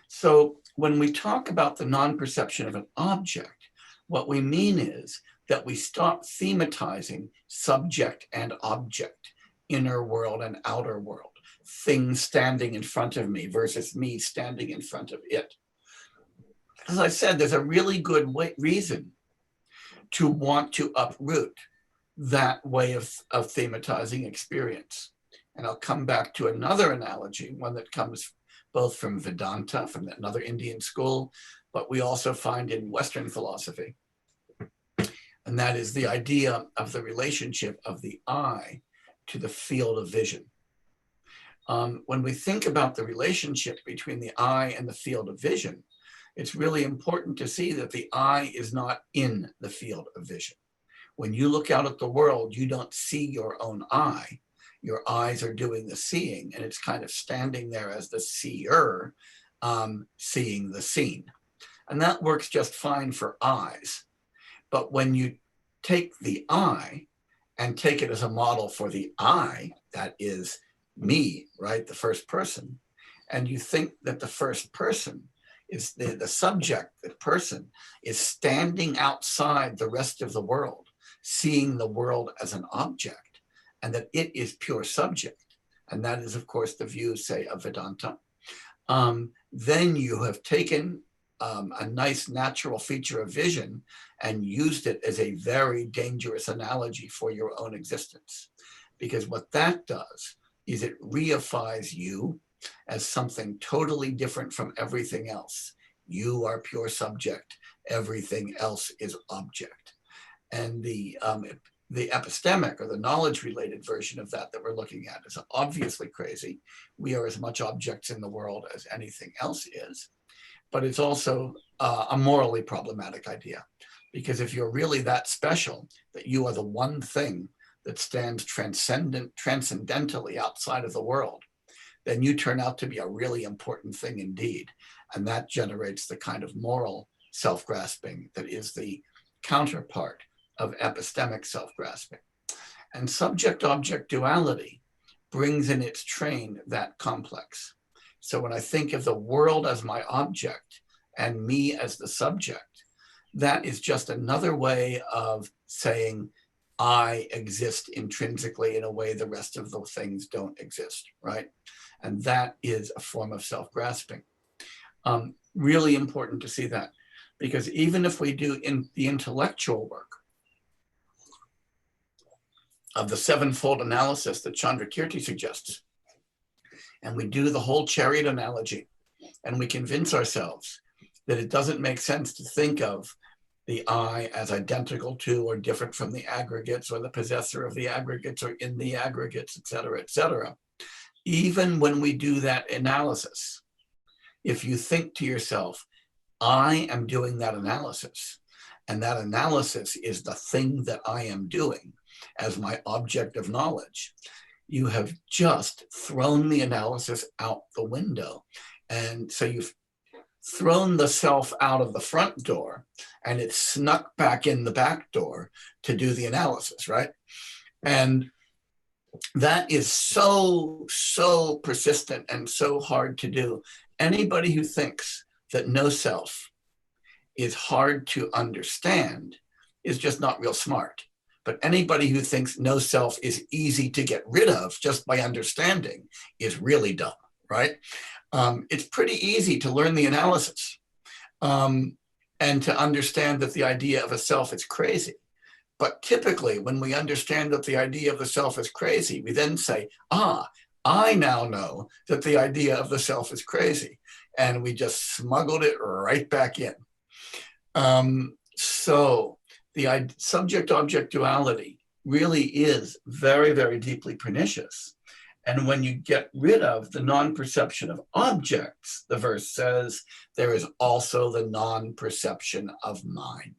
So when we talk about the non-perception of an object, what we mean is that we stop thematizing subject and object, inner world and outer world, things standing in front of me versus me standing in front of it. As I said, there's a really good reason to want to uproot that way of thematizing experience. And I'll come back to another analogy, one that comes both from Vedanta, from another Indian school, but we also find in Western philosophy. And that is the idea of the relationship of the eye to the field of vision. When we think about the relationship between the eye and the field of vision, it's really important to see that the eye is not in the field of vision. When you look out at the world, you don't see your own eye. Your eyes are doing the seeing, and it's kind of standing there as the seer, seeing the seen. And that works just fine for eyes. But when you take the eye and take it as a model for the I, that is me, right, the first person, and you think that the first person is the subject, the person, is standing outside the rest of the world, seeing the world as an object, and that it is pure subject. And that is, of course, the view, say, of Vedanta. Then you have taken a nice natural feature of vision and used it as a very dangerous analogy for your own existence. Because what that does is it reifies you as something totally different from everything else. You are pure subject, everything else is object. And the epistemic or the knowledge-related version of that we're looking at is obviously crazy. We are as much objects in the world as anything else is, but it's also a morally problematic idea. Because if you're really that special, that you are the one thing that stands transcendentally outside of the world, then you turn out to be a really important thing indeed. And that generates the kind of moral self-grasping that is the counterpart of epistemic self-grasping. And subject-object duality brings in its train that complex. So when I think of the world as my object and me as the subject, that is just another way of saying I exist intrinsically in a way the rest of the things don't exist, right? And that is a form of self-grasping. Really important to see that, because even if we do in the intellectual work of the sevenfold analysis that Chandrakirti suggests, and we do the whole chariot analogy, and we convince ourselves that it doesn't make sense to think of the I as identical to or different from the aggregates, or the possessor of the aggregates, or in the aggregates, et cetera, et cetera. Even when we do that analysis, if you think to yourself, I am doing that analysis, and that analysis is the thing that I am doing as my object of knowledge, you have just thrown the analysis out the window. And so you've thrown the self out of the front door, and it's snuck back in the back door to do the analysis, right? And that is so persistent and so hard to do. Anybody who thinks that no self is hard to understand is just not real smart. But anybody who thinks no self is easy to get rid of just by understanding is really dumb, right? It's pretty easy to learn the analysis and to understand that the idea of a self is crazy. But typically, when we understand that the idea of the self is crazy, we then say, I now know that the idea of the self is crazy. And we just smuggled it right back in. So the subject-object duality really is very, very deeply pernicious. And when you get rid of the non-perception of objects, the verse says, there is also the non-perception of mind.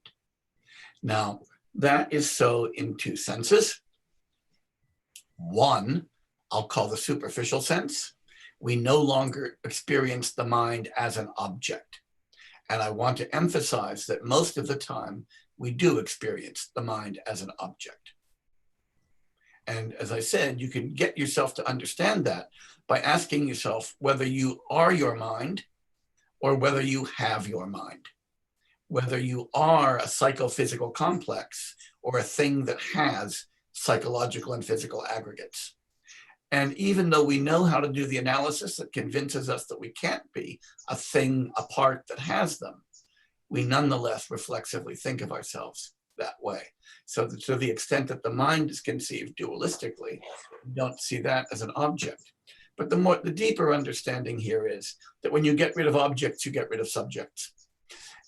Now, that is so in two senses. One, I'll call the superficial sense. We no longer experience the mind as an object. And I want to emphasize that most of the time, we do experience the mind as an object. And as I said, you can get yourself to understand that by asking yourself whether you are your mind or whether you have your mind, whether you are a psychophysical complex or a thing that has psychological and physical aggregates. And even though we know how to do the analysis that convinces us that we can't be a thing, a part that has them, we nonetheless reflexively think of ourselves that way. So to the extent that the mind is conceived dualistically, we don't see that as an object. But the deeper understanding here is that when you get rid of objects, you get rid of subjects.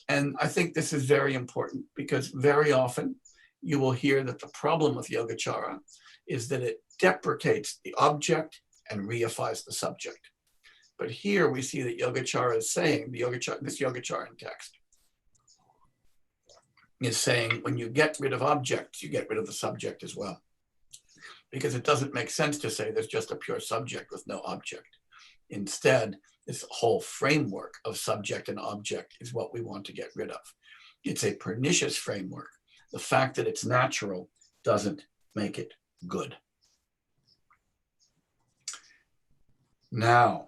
And I think this is very important because very often you will hear that the problem with Yogacara is that it deprecates the object and reifies the subject. But here we see that Yogacara is saying, this Yogacaran text is saying, when you get rid of objects, you get rid of the subject as well. Because it doesn't make sense to say there's just a pure subject with no object. Instead, this whole framework of subject and object is what we want to get rid of. It's a pernicious framework. The fact that it's natural doesn't make it good. Now,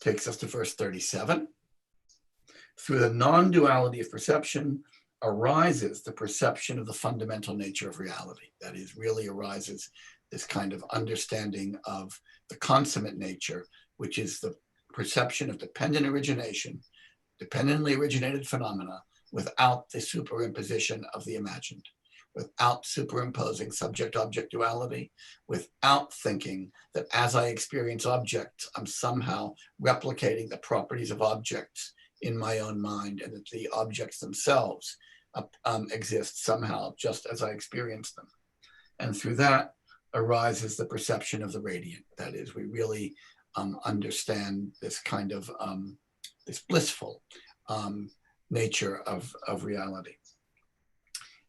takes us to verse 37. Through the non-duality of perception arises the perception of the fundamental nature of reality. That is, really arises this kind of understanding of the consummate nature, which is the perception of dependent origination, dependently originated phenomena, without the superimposition of the imagined, without superimposing subject-object duality, without thinking that as I experience objects, I'm somehow replicating the properties of objects in my own mind, and that the objects themselves exist somehow just as I experience them. And through that arises the perception of the radiant. That is, we really understand this kind of this blissful nature of reality.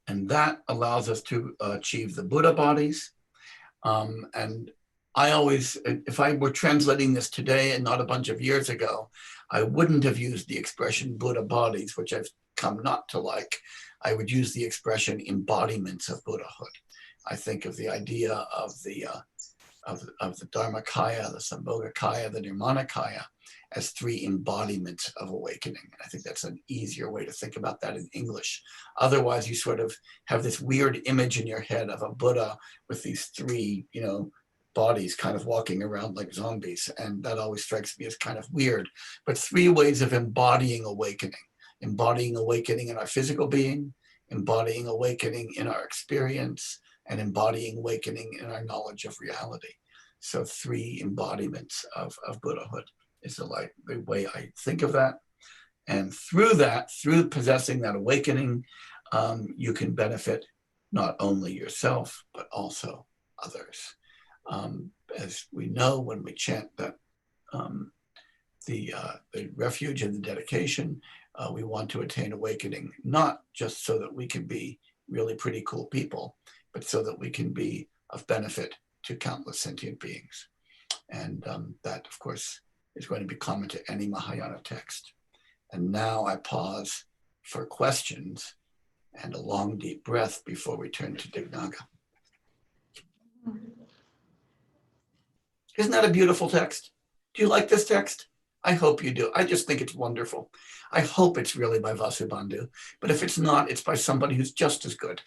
And that allows us to achieve the Buddha bodies. And I always, if I were translating this today and not a bunch of years ago, I wouldn't have used the expression Buddha bodies, which I've come not to like. I would use the expression embodiments of Buddhahood. I think of the idea of the Dharmakaya, the Sambhogakaya, the Nirmanakaya as three embodiments of awakening. I think that's an easier way to think about that in English. Otherwise, you sort of have this weird image in your head of a Buddha with these three, bodies kind of walking around like zombies. And that always strikes me as kind of weird. But three ways of embodying awakening in our physical being, embodying awakening in our experience, and embodying awakening in our knowledge of reality. So three embodiments of Buddhahood is the way I think of that. And through that, through possessing that awakening, you can benefit not only yourself, but also others. As we know, when we chant that the refuge and the dedication, we want to attain awakening, not just so that we can be really pretty cool people, but so that we can be of benefit to countless sentient beings. And that, of course, is going to be common to any Mahayana text. And now I pause for questions and a long, deep breath before we turn to Dignaga. Isn't that a beautiful text? Do you like this text? I hope you do. I just think it's wonderful. I hope it's really by Vasubandhu, but if it's not, it's by somebody who's just as good.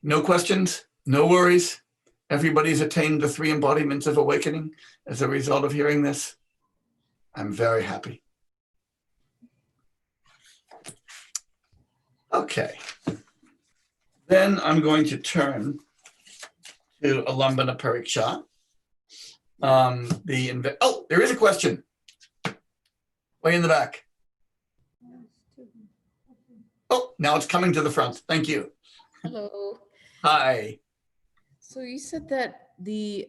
No questions, no worries. Everybody's attained the 3 embodiments of awakening as a result of hearing this. I'm very happy. Okay. Then I'm going to turn to Alambana Pariksha. Oh, there is a question. Way in the back. Oh, now it's coming to the front. Thank you. Hello. Hi. So you said that the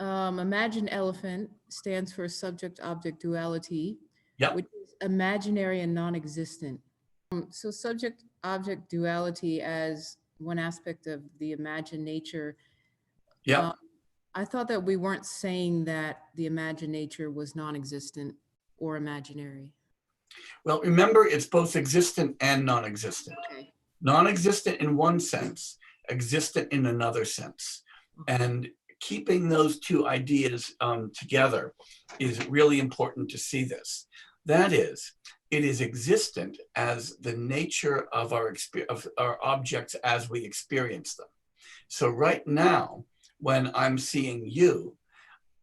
imagined elephant stands for subject-object duality, Yep. which is imaginary and non-existent. So subject-object duality as one aspect of the imagined nature. Yep. I thought that we weren't saying that the imagined nature was non-existent or imaginary. Well, remember, it's both existent and non-existent. Okay. Non-existent in one sense, existent in another sense. And keeping those two ideas together is really important to see this. That is, it is existent as the nature of our objects as we experience them. So right now, when I'm seeing you,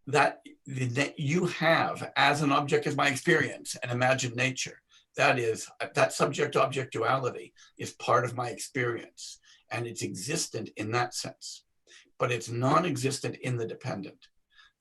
that you have as an object as my experience and imagined nature. That is, that subject-object duality is part of my experience, and it's existent in that sense, but it's non-existent in the dependent.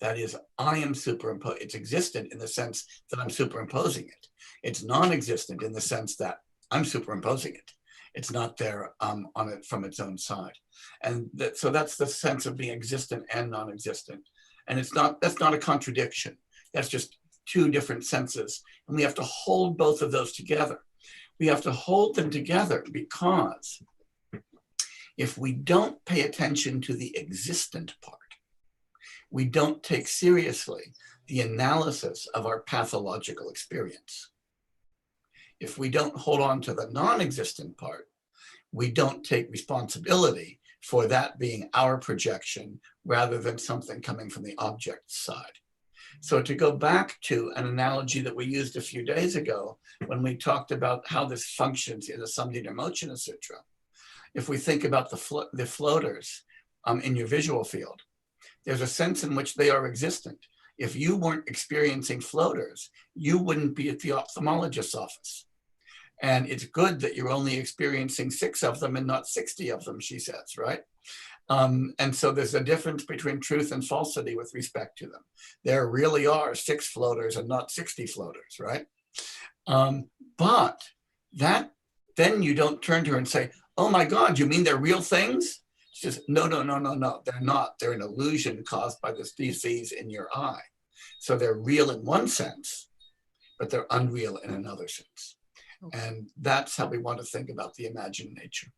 That is, I am superimposed. It's existent in the sense that I'm superimposing it. It's non-existent in the sense that I'm superimposing it. It's not there on it from its own side. And so that's the sense of being existent and non-existent. And that's not a contradiction. That's just two different senses. And we have to hold both of those together. We have to hold them together because if we don't pay attention to the existent part, we don't take seriously the analysis of our pathological experience. If we don't hold on to the non-existent part, we don't take responsibility for that being our projection rather than something coming from the object side. So to go back to an analogy that we used a few days ago when we talked about how this functions in the Samdhinirmochana Sutra, if we think about the floaters in your visual field, there's a sense in which they are existent. If you weren't experiencing floaters, you wouldn't be at the ophthalmologist's office. And it's good that you're only experiencing 6 of them and not 60 of them, she says, right? And so there's a difference between truth and falsity with respect to them. There really are 6 floaters and not 60 floaters, right? But that, then you don't turn to her and say, oh my God, you mean they're real things? She says, no, they're not. They're an illusion caused by this disease in your eye. So they're real in one sense, but they're unreal in another sense. Okay. And that's how we want to think about the imagined nature.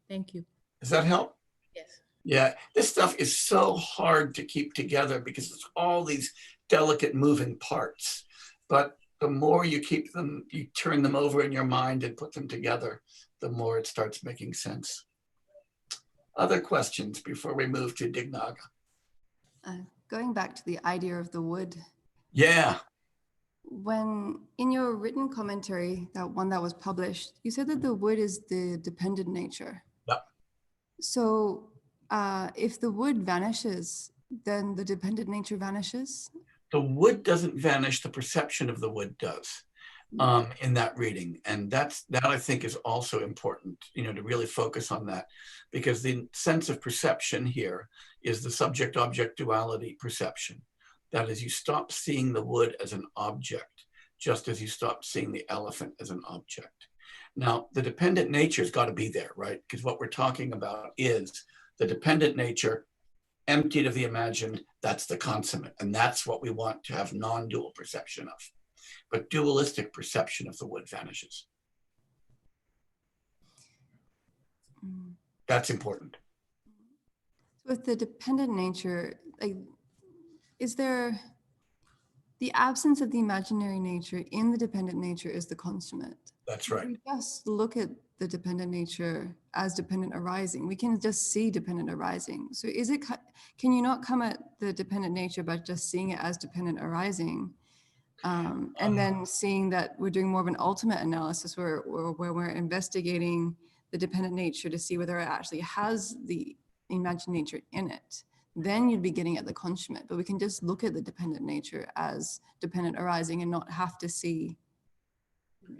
Thank you. Does that help? Yes. Yeah, this stuff is so hard to keep together because it's all these delicate moving parts. But the more you keep them, you turn them over in your mind and put them together, the more it starts making sense. Other questions before we move to Dignaga? Going back to the idea of the wood. Yeah. When in your written commentary, that one that was published, you said that the wood is the dependent nature. Yep. So if the wood vanishes, then the dependent nature vanishes? The wood doesn't vanish, the perception of the wood does. In that reading. And that I think is also important, to really focus on that, because the sense of perception here is the subject-object duality perception. That is, you stop seeing the wood as an object, just as you stop seeing the elephant as an object. Now, the dependent nature's got to be there, right? Because what we're talking about is the dependent nature emptied of the imagined, that's the consummate. And that's what we want to have non-dual perception of. But dualistic perception of the wood vanishes. That's important. With the dependent nature, like, is there the absence of the imaginary nature in the dependent nature is the consummate? That's right. We just look at the dependent nature as dependent arising. We can just see dependent arising. So is it, can you not come at the dependent nature by just seeing it as dependent arising? And then seeing that we're doing more of an ultimate analysis where we're investigating the dependent nature to see whether it actually has the imagined nature in it. Then you'd be getting at the consummate, but we can just look at the dependent nature as dependent arising and not have to see.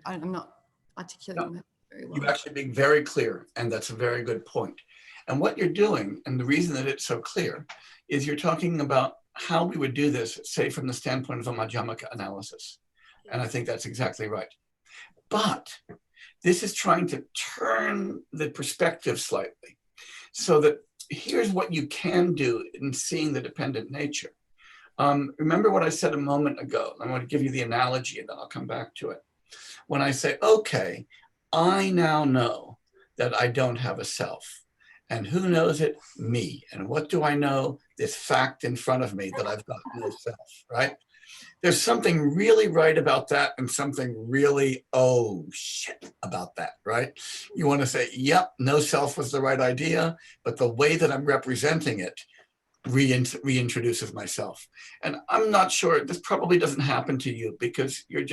I'm not articulating that very well. You're actually being very clear, and that's a very good point. And what you're doing, and the reason that it's so clear, is you're talking about how we would do this, say, from the standpoint of a Madhyamaka analysis. And I think that's exactly right. But this is trying to turn the perspective slightly so that here's what you can do in seeing the dependent nature. Remember what I said a moment ago. I want to give you the analogy and then I'll come back to it. When I say, okay, I now know that I don't have a self. And who knows it? Me. And what do I know? This fact in front of me that I've got no self, right? There's something really right about that and something really, oh shit, about that, right? You want to say, yep, no self was the right idea, but the way that I'm representing it reintroduces myself. And I'm not sure, this probably doesn't happen to you because you're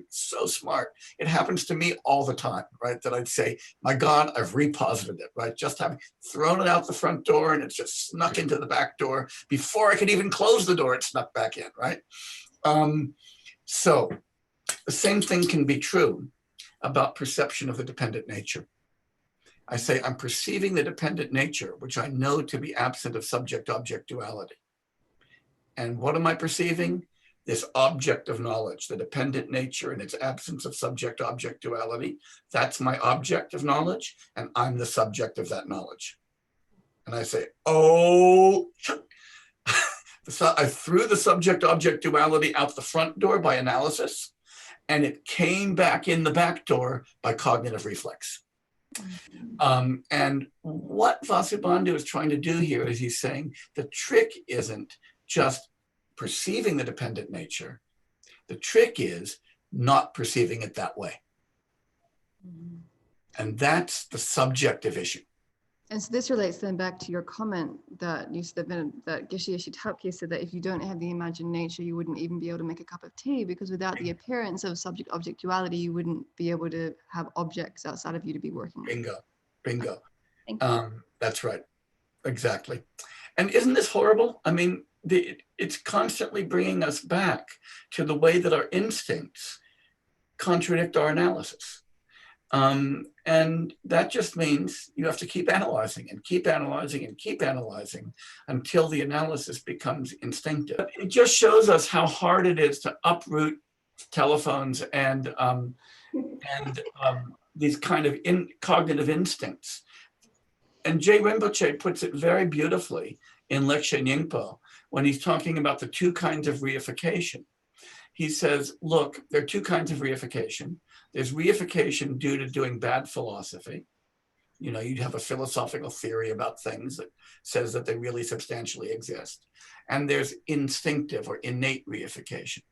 so smart. It happens to me all the time, right? That I'd say, my God, I've reposited it, right? Just having thrown it out the front door and it's just snuck into the back door. Before I could even close the door, it snuck back in, right? So the same thing can be true about perception of the dependent nature. I say I'm perceiving the dependent nature, which I know to be absent of subject-object duality. And what am I perceiving? This object of knowledge, the dependent nature and its absence of subject-object duality. That's my object of knowledge, and I'm the subject of that knowledge. And I say, oh, I threw the subject-object duality out the front door by analysis, and it came back in the back door by cognitive reflex. And what Vasubandhu is trying to do here is he's saying the trick isn't just perceiving the dependent nature. The trick is not perceiving it that way. And that's the subjective issue. And so this relates then back to your comment that you said that Geshe Ashitapke said that if you don't have the imagined nature, you wouldn't even be able to make a cup of tea, because without the appearance of subject-object duality, you wouldn't be able to have objects outside of you to be working with. Bingo, bingo. Thank you. That's right, exactly. And isn't this horrible? I mean, it's constantly bringing us back to the way that our instincts contradict our analysis. And that just means you have to keep analyzing and keep analyzing and keep analyzing until the analysis becomes instinctive. It just shows us how hard it is to uproot telephones and these kind of cognitive instincts. And Jay Rinpoche puts it very beautifully in Lekshe Nyingpo when he's talking about the two kinds of reification. He says, look, there are two kinds of reification. There's reification due to doing bad philosophy. You know, you'd have a philosophical theory about things that says that they really substantially exist. And there's instinctive or innate reification.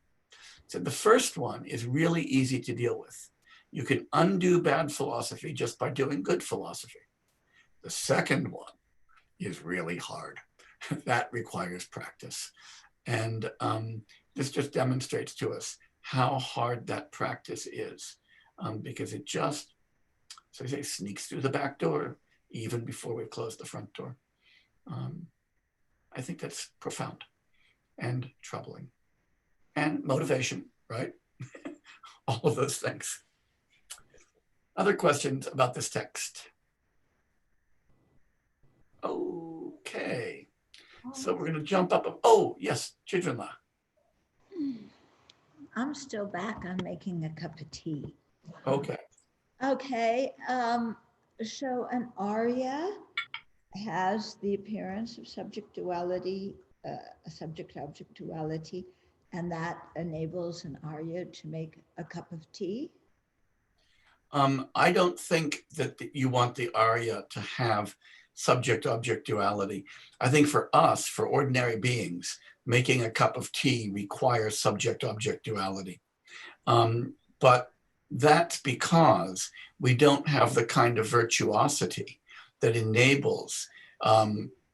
So the first one is really easy to deal with. You can undo bad philosophy just by doing good philosophy. The second one is really hard. That requires practice. And this just demonstrates to us how hard that practice is, because it just, so I say, sneaks through the back door even before we've closed the front door. I think that's profound and troubling. And motivation, right? All of those things. Other questions about this text? Okay, so we're going to jump up. Oh, yes, Chidranla. I'm still back on making a cup of tea. Okay. Okay, so an aria has the appearance of subject duality, a subject-object duality, and that enables an aria to make a cup of tea? I don't think that you want the aria to have subject-object duality. I think for us, for ordinary beings, making a cup of tea requires subject-object duality. But that's because we don't have the kind of virtuosity that enables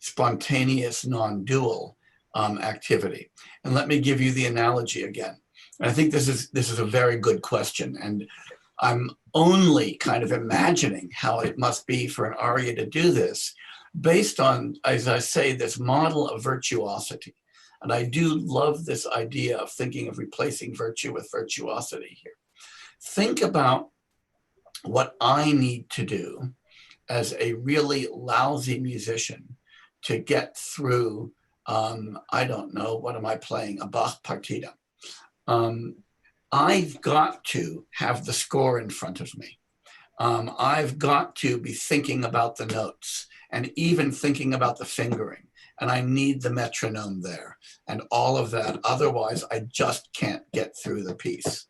spontaneous non-dual activity. And let me give you the analogy again. And I think this is a very good question, and I'm only kind of imagining how it must be for an aria to do this based on, as I say, this model of virtuosity. And I do love this idea of thinking of replacing virtue with virtuosity here. Think about what I need to do as a really lousy musician to get through, I don't know, what am I playing? A Bach partita. I've got to have the score in front of me. I've got to be thinking about the notes and even thinking about the fingering. And I need the metronome there and all of that. Otherwise, I just can't get through the piece.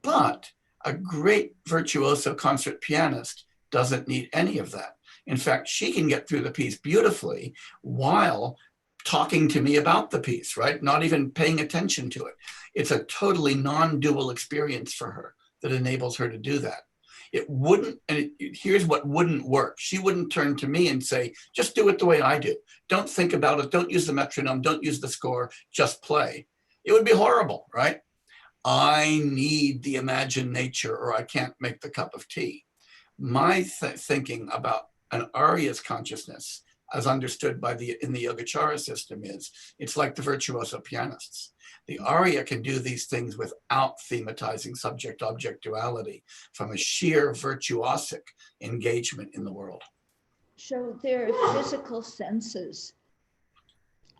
But a great virtuoso concert pianist doesn't need any of that. In fact, she can get through the piece beautifully while talking to me about the piece, right? Not even paying attention to it. It's a totally non-dual experience for her that enables her to do that. It wouldn't, and here's what wouldn't work. She wouldn't turn to me and say, just do it the way I do. Don't think about it. Don't use the metronome. Don't use the score. Just play. It would be horrible, right? I need the imagined nature or I can't make the cup of tea. My thinking about an aria's consciousness as understood by in the Yogacara system is, it's like the virtuoso pianists. The aria can do these things without thematizing subject-object duality from a sheer virtuosic engagement in the world. So there are physical senses,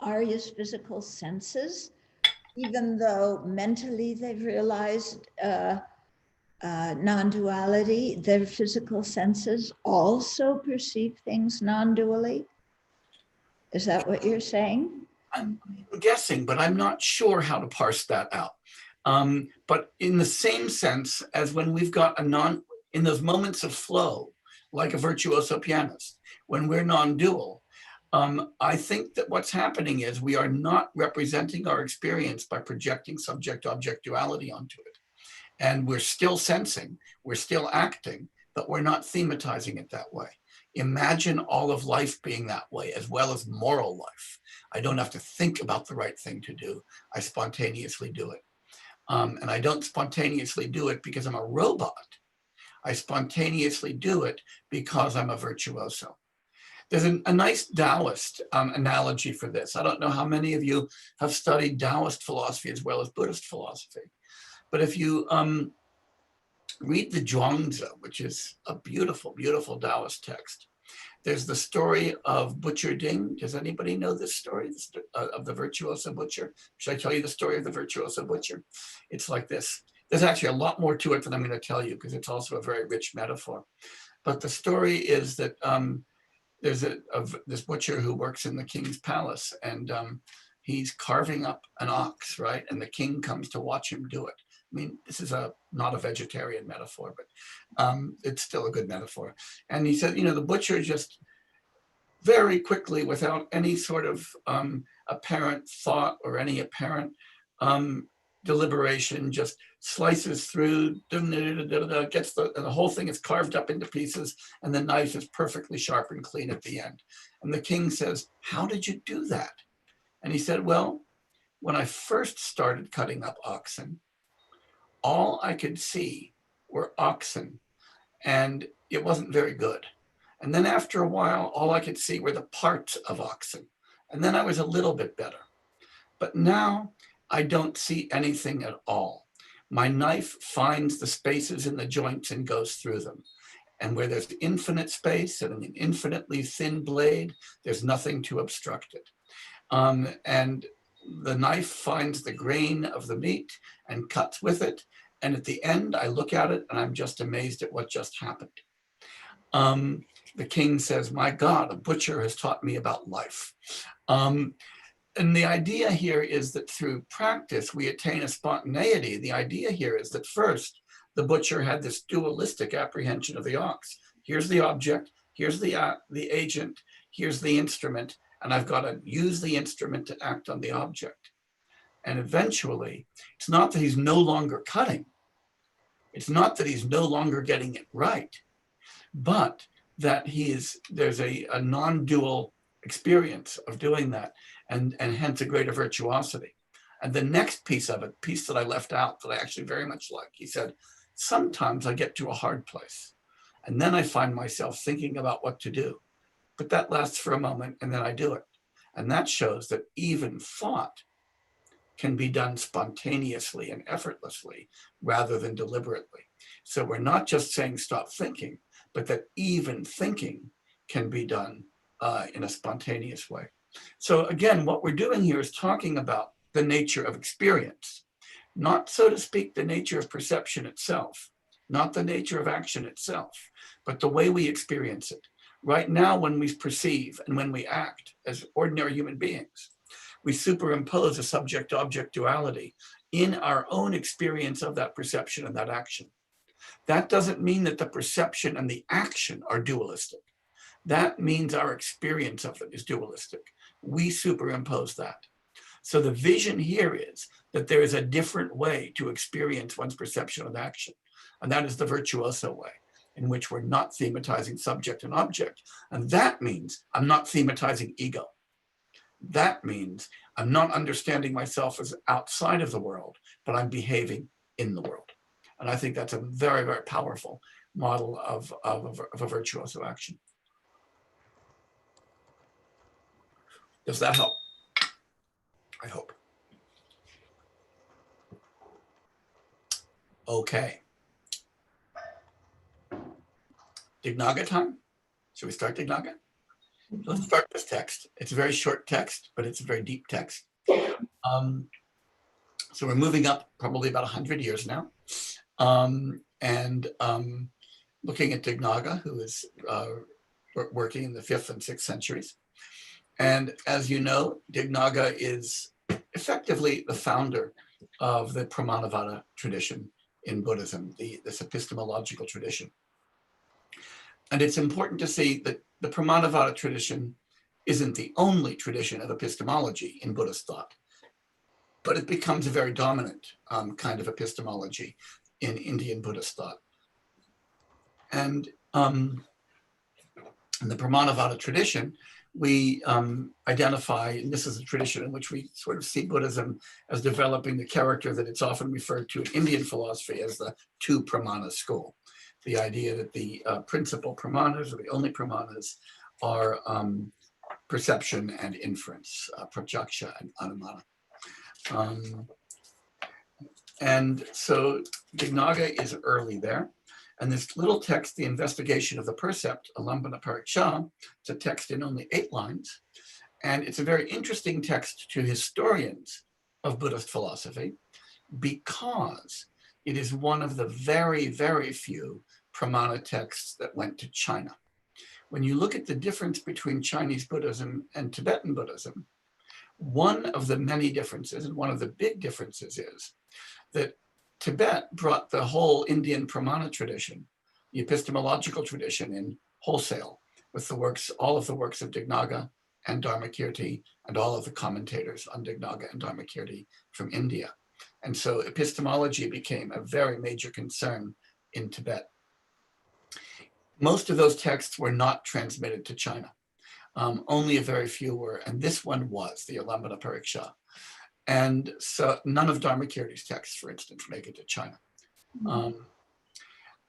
aria's physical senses, even though mentally they've realized non-duality, their physical senses also perceive things non-dually? Is that what you're saying? I'm guessing, but I'm not sure how to parse that out. But in the same sense as when we've got in those moments of flow, like a virtuoso pianist, when we're non-dual, I think that what's happening is we are not representing our experience by projecting subject-object duality onto it. And we're still sensing, we're still acting, but we're not thematizing it that way. Imagine all of life being that way, as well as moral life. I don't have to think about the right thing to do. I spontaneously do it. And I don't spontaneously do it because I'm a robot. I spontaneously do it because I'm a virtuoso. There's a nice Taoist analogy for this. I don't know how many of you have studied Taoist philosophy as well as Buddhist philosophy. But if you read the Zhuangzi, which is a beautiful, beautiful Taoist text, there's the story of Butcher Ding. Does anybody know this story of the virtuoso butcher? Should I tell you the story of the virtuoso butcher? It's like this. There's actually a lot more to it than I'm going to tell you because it's also a very rich metaphor. But the story is that there's this butcher who works in the king's palace, and he's carving up an ox, right? And the king comes to watch him do it. I mean, this is not a vegetarian metaphor, but it's still a good metaphor. And he said, the butcher just very quickly, without any sort of apparent thought or any apparent deliberation, just slices through, gets the whole thing is carved up into pieces, and the knife is perfectly sharp and clean at the end. And the king says, "How did you do that?" And he said, "Well, when I first started cutting up oxen, all I could see were oxen, and it wasn't very good. And then after a while, all I could see were the parts of oxen. And then I was a little bit better. But now I don't see anything at all. My knife finds the spaces in the joints and goes through them. And where there's infinite space and an infinitely thin blade, there's nothing to obstruct it." And the knife finds the grain of the meat and cuts with it. And at the end, I look at it and I'm just amazed at what just happened. The king says, my God, a butcher has taught me about life. And the idea here is that through practice, we attain a spontaneity. The idea here is that first, the butcher had this dualistic apprehension of the ox. Here's the object, here's the agent, here's the instrument, and I've got to use the instrument to act on the object. And eventually, it's not that he's no longer cutting. It's not that he's no longer getting it right, but that there's a non-dual experience of doing that, and hence a greater virtuosity. And the next piece of it, piece that I left out that I actually very much like, he said, sometimes I get to a hard place and then I find myself thinking about what to do, but that lasts for a moment and then I do it. And that shows that even thought can be done spontaneously and effortlessly rather than deliberately. So we're not just saying stop thinking, but that even thinking can be done in a spontaneous way. So again, what we're doing here is talking about the nature of experience, not, so to speak, the nature of perception itself, not the nature of action itself, but the way we experience it. Right now, when we perceive and when we act as ordinary human beings, we superimpose a subject-object duality in our own experience of that perception and that action. That doesn't mean that the perception and the action are dualistic. That means our experience of it is dualistic. We superimpose that. So the vision here is that there is a different way to experience one's perception of action. And that is the virtuoso way, in which we're not thematizing subject and object. And that means I'm not thematizing ego. That means I'm not understanding myself as outside of the world, but I'm behaving in the world. And I think that's a very, very powerful model of a virtuoso action. Does that help? I hope. Okay. Dignaga time? Should we start Dignaga? Let's start this text. It's a very short text, but it's a very deep text. So we're moving up probably about 100 years now. Looking at Dignaga, who is working in the 5th and 6th centuries. And as you know, Dignaga is effectively the founder of the Pramanavada tradition in Buddhism, this epistemological tradition. And it's important to see that the Pramanavada tradition isn't the only tradition of epistemology in Buddhist thought, but it becomes a very dominant kind of epistemology in Indian Buddhist thought. And in the Pramanavada tradition, we identify, and this is a tradition in which we sort of see Buddhism as developing the character that it's often referred to in Indian philosophy as the two pramana school. The idea that the principal pramanas, or the only pramanas, are perception and inference, prajaksha and anumana. And so Dignaga is early there. And this little text, The Investigation of the Percept, Alambana Pariksha, it's a text in only 8 lines. And it's a very interesting text to historians of Buddhist philosophy because it is one of the very, very few pramana texts that went to China. When you look at the difference between Chinese Buddhism and Tibetan Buddhism, one of the many differences, and one of the big differences, is that Tibet brought the whole Indian pramana tradition, the epistemological tradition, in wholesale with the works, all of the works of Dignaga and Dharmakirti, and all of the commentators on Dignaga and Dharmakirti from India. And so epistemology became a very major concern in Tibet. Most of those texts were not transmitted to China. Only a very few were, and this one was, the Alambana Pariksha. And so none of Dharmakirti's texts, for instance, make it to China.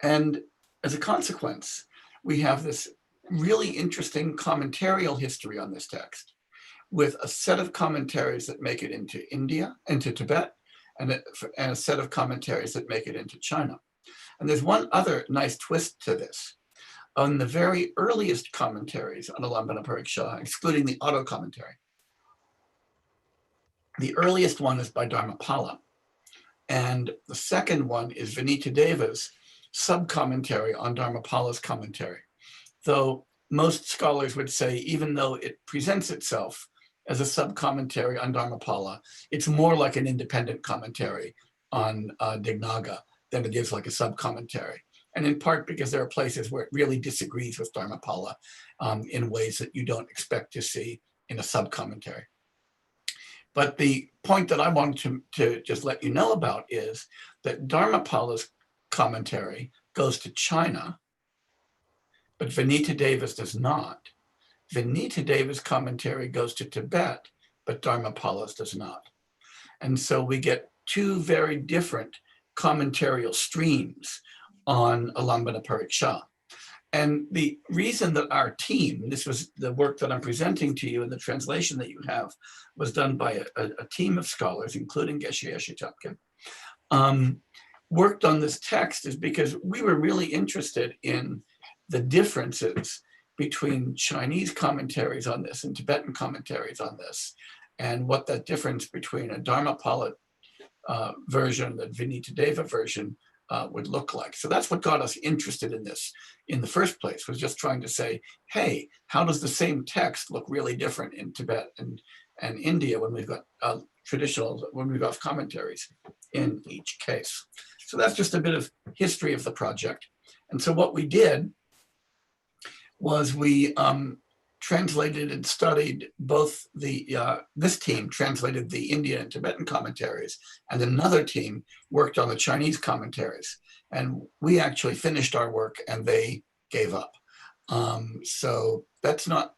And as a consequence, we have this really interesting commentarial history on this text, with a set of commentaries that make it into India, into Tibet, and a set of commentaries that make it into China. And there's one other nice twist to this. On the very earliest commentaries on Alambana Pariksha, excluding the auto commentary, The earliest one is by Dharmapala. And the second one is Vinitadeva's sub-commentary on Dharmapala's commentary. Though most scholars would say, even though it presents itself as a sub-commentary on Dharmapala, it's more like an independent commentary on Dignaga than it is like a sub-commentary. And in part because there are places where it really disagrees with Dharmapala in ways that you don't expect to see in a sub-commentary. But the point that I wanted to just let you know about is that Dharmapala's commentary goes to China, but Vinitadeva's does not. Vinitadeva's commentary goes to Tibet, but Dharmapala's does not. And so we get two very different commentarial streams on Alambana Pariksha. And the reason that our team, this was the work that I'm presenting to you and the translation that you have, was done by a team of scholars, including Geshe-Geshe Topkin, worked on this text is because we were really interested in the differences between Chinese commentaries on this and Tibetan commentaries on this, and what that difference between a Dharmapala version, the Vinitadeva version, would look like. So that's what got us interested in this in the first place, was just trying to say, hey, how does the same text look really different in Tibet and India when we've got when we've got commentaries in each case. So that's just a bit of history of the project. And so what we did was we translated and studied both this team translated the Indian and Tibetan commentaries, and another team worked on the Chinese commentaries. And we actually finished our work and they gave up. So that's not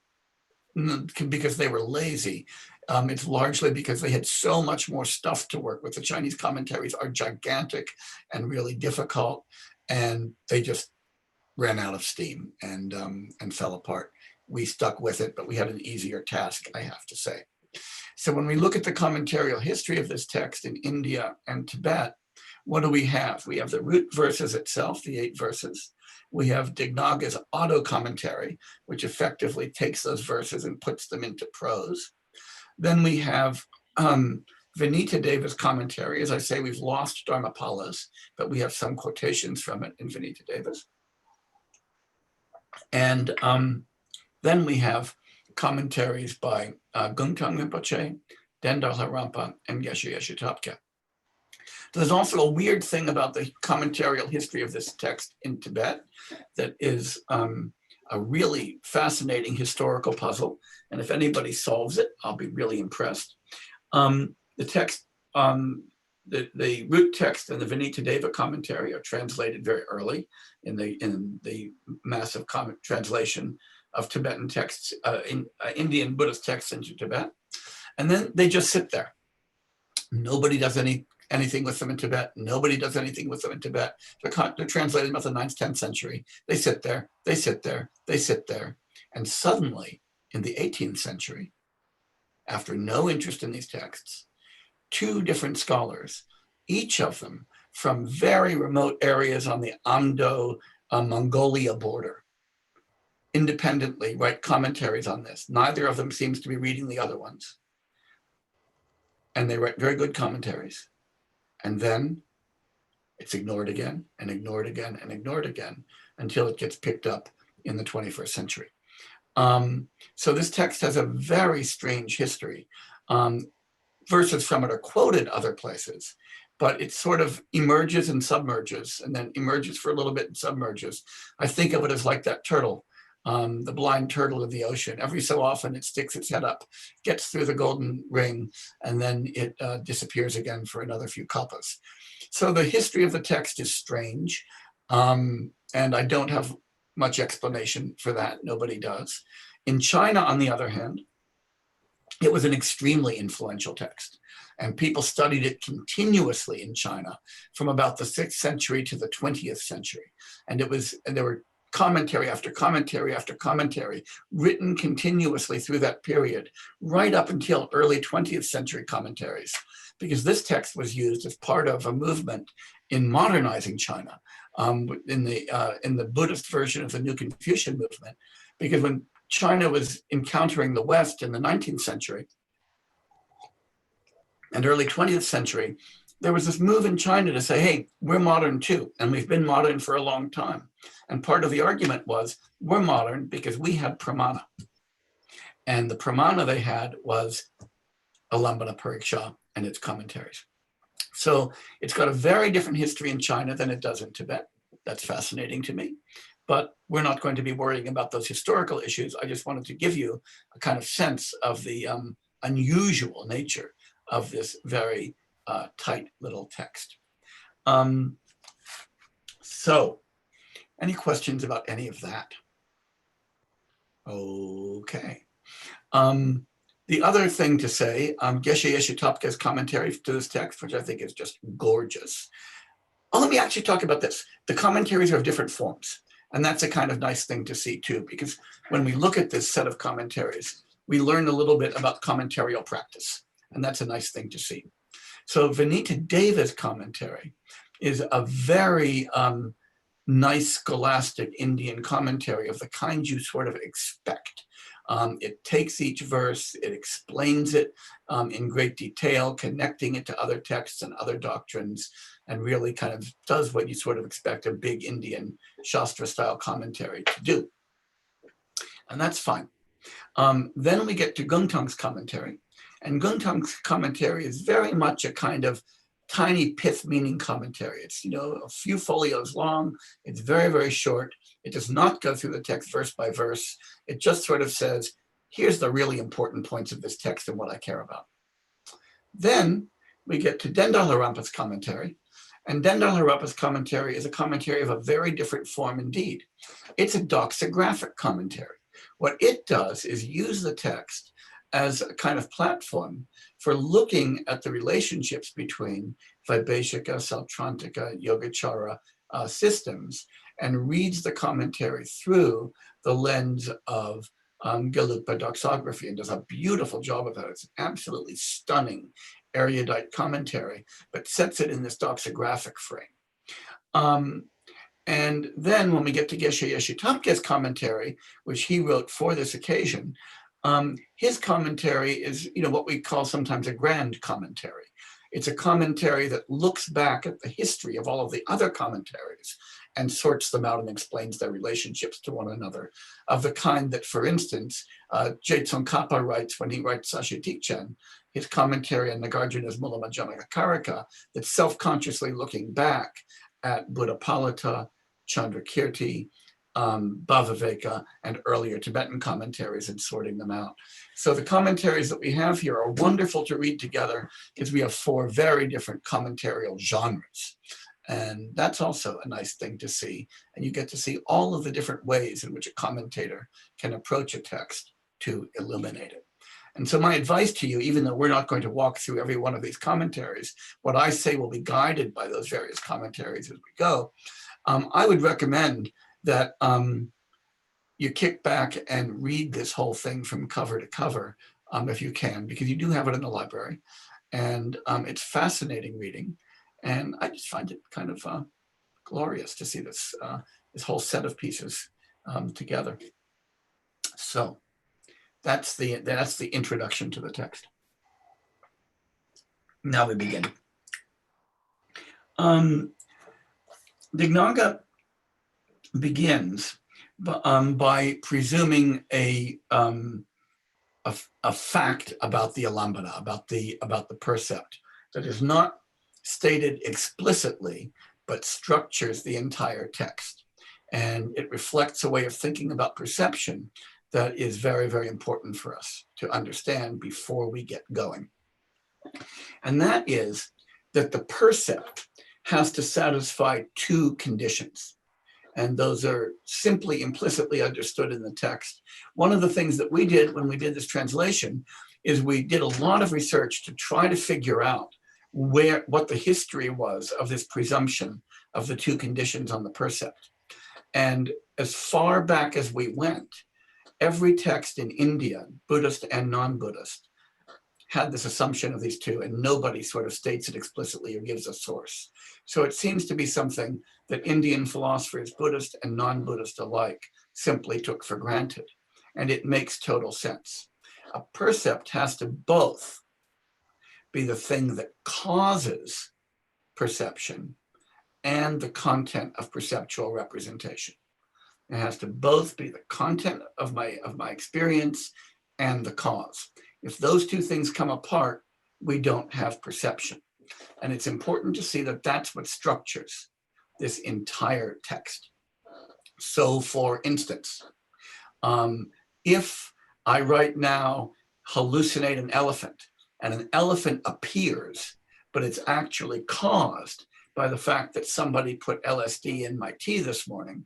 because they were lazy. It's largely because they had so much more stuff to work with. The Chinese commentaries are gigantic and really difficult, and they just ran out of steam and fell apart. We stuck with it, but we had an easier task, I have to say. So when we look at the commentarial history of this text in India and Tibet, what do we have? We have the root verses itself, the 8 verses. We have Dignaga's auto-commentary, which effectively takes those verses and puts them into prose. Then we have Vinitadeva's commentary. As I say, we've lost Dharmapala's, but we have some quotations from it in Vinitadeva's. And then we have commentaries by Gungtang Rinpoche, Dendal Harampa, and Geshe-Geshe Topka. There's also a weird thing about the commentarial history of this text in Tibet that is a really fascinating historical puzzle. And if anybody solves it, I'll be really impressed. The text, the root text and the Vinitadeva commentary are translated very early in the massive translation of Tibetan texts, Indian Buddhist texts into Tibet. And then they just sit there. Nobody does anything with them in Tibet. Nobody does anything with them in Tibet. They're translated about the 9th, 10th century. They sit there, they sit there, they sit there. And suddenly, in the 18th century, after no interest in these texts, 2 different scholars, each of them from very remote areas on the Amdo-Mongolia border, independently write commentaries on this. Neither of them seems to be reading the other ones. And they write very good commentaries. And then it's ignored again and ignored again and ignored again until it gets picked up in the 21st century. So this text has a very strange history. Verses from it are quoted other places, but it sort of emerges and submerges, and then emerges for a little bit and submerges. I think of it as like that turtle, the blind turtle of the ocean. Every so often it sticks its head up, gets through the golden ring, and then it disappears again for another few kalpas. So the history of the text is strange, and I don't have much explanation for that. Nobody does. In China, on the other hand, it was an extremely influential text, and people studied it continuously in China from about the 6th century to the 20th century. And there were commentary after commentary after commentary written continuously through that period, right up until early 20th century commentaries, because this text was used as part of a movement in modernizing China, in the Buddhist version of the New Confucian movement, because when China was encountering the West in the 19th century, and early 20th century, there was this move in China to say, hey, we're modern too, and we've been modern for a long time. And part of the argument was, we're modern because we had pramana. And the pramana they had was Alambana Pariksha and its commentaries. So it's got a very different history in China than it does in Tibet. That's fascinating to me. But we're not going to be worrying about those historical issues. I just wanted to give you a kind of sense of the unusual nature of this very tight little text. So, any questions about any of that? Okay. The other thing to say, Geshe Yeshe Topka's commentary to this text, which I think is just gorgeous. Oh, let me actually talk about this. The commentaries are of different forms. And that's a kind of nice thing to see too, because when we look at this set of commentaries, we learn a little bit about commentarial practice. And that's a nice thing to see. So Vinita Deva's commentary is a very nice scholastic Indian commentary of the kind you sort of expect. It takes each verse, it explains it in great detail, connecting it to other texts and other doctrines, and really kind of does what you sort of expect a big Indian Shastra-style commentary to do. And that's fine. Then we get to Gungtung's commentary. And Gungtung's commentary is very much a kind of tiny pith meaning commentary. It's, you know, a few folios long. It's very, very short. It does not go through the text verse by verse. It just sort of says, here's the really important points of this text and what I care about. Then we get to Dendal Harampa's commentary. And Dendal Harampa's commentary is a commentary of a very different form indeed. It's a doxographic commentary. What it does is use the text as a kind of platform for looking at the relationships between Vaibhashika, Sautrantika, Yogacara systems, and reads the commentary through the lens of Gelugpa doxography, and does a beautiful job of that. It's absolutely stunning erudite commentary, but sets it in this doxographic frame. And then when we get to Geshe Yeshe Topka's commentary, which he wrote for this occasion, his commentary is, you know, what we call sometimes a grand commentary. It's a commentary that looks back at the history of all of the other commentaries and sorts them out and explains their relationships to one another, of the kind that, for instance, Tsongkhapa writes when he writes Sashitikchen, his commentary on Nagarjuna's Mula Madhyamaka Karika, that's self-consciously looking back at Buddhapalita, Chandrakirti, Bhavaveka, and earlier Tibetan commentaries and sorting them out. So the commentaries that we have here are wonderful to read together because we have 4 very different commentarial genres. And that's also a nice thing to see. And you get to see all of the different ways in which a commentator can approach a text to illuminate it. And so my advice to you, even though we're not going to walk through every one of these commentaries, what I say will be guided by those various commentaries as we go. I would recommend that you kick back and read this whole thing from cover to cover, if you can, because you do have it in the library. And it's fascinating reading. And I just find it kind of glorious to see this, this whole set of pieces together. So that's the introduction to the text. Now we begin. Dignaga begins by presuming a fact about the alambana, about the percept, that is not stated explicitly, but structures the entire text. And it reflects a way of thinking about perception that is very, very important for us to understand before we get going. And that is that the percept has to satisfy 2 conditions. And those are simply implicitly understood in the text. One of the things that we did when we did this translation is we did a lot of research to try to figure out what the history was of this presumption of the 2 conditions on the percept. And as far back as we went, every text in India, Buddhist and non-Buddhist, had this assumption of these 2, and nobody sort of states it explicitly or gives a source. So it seems to be something that Indian philosophers, Buddhist and non-Buddhist alike, simply took for granted. And it makes total sense. A percept has to both be the thing that causes perception and the content of perceptual representation. It has to both be the content of my experience and the cause. If those two things come apart, we don't have perception. And it's important to see that that's what structures this entire text. So for instance, if I right now hallucinate an elephant and an elephant appears, but it's actually caused by the fact that somebody put LSD in my tea this morning,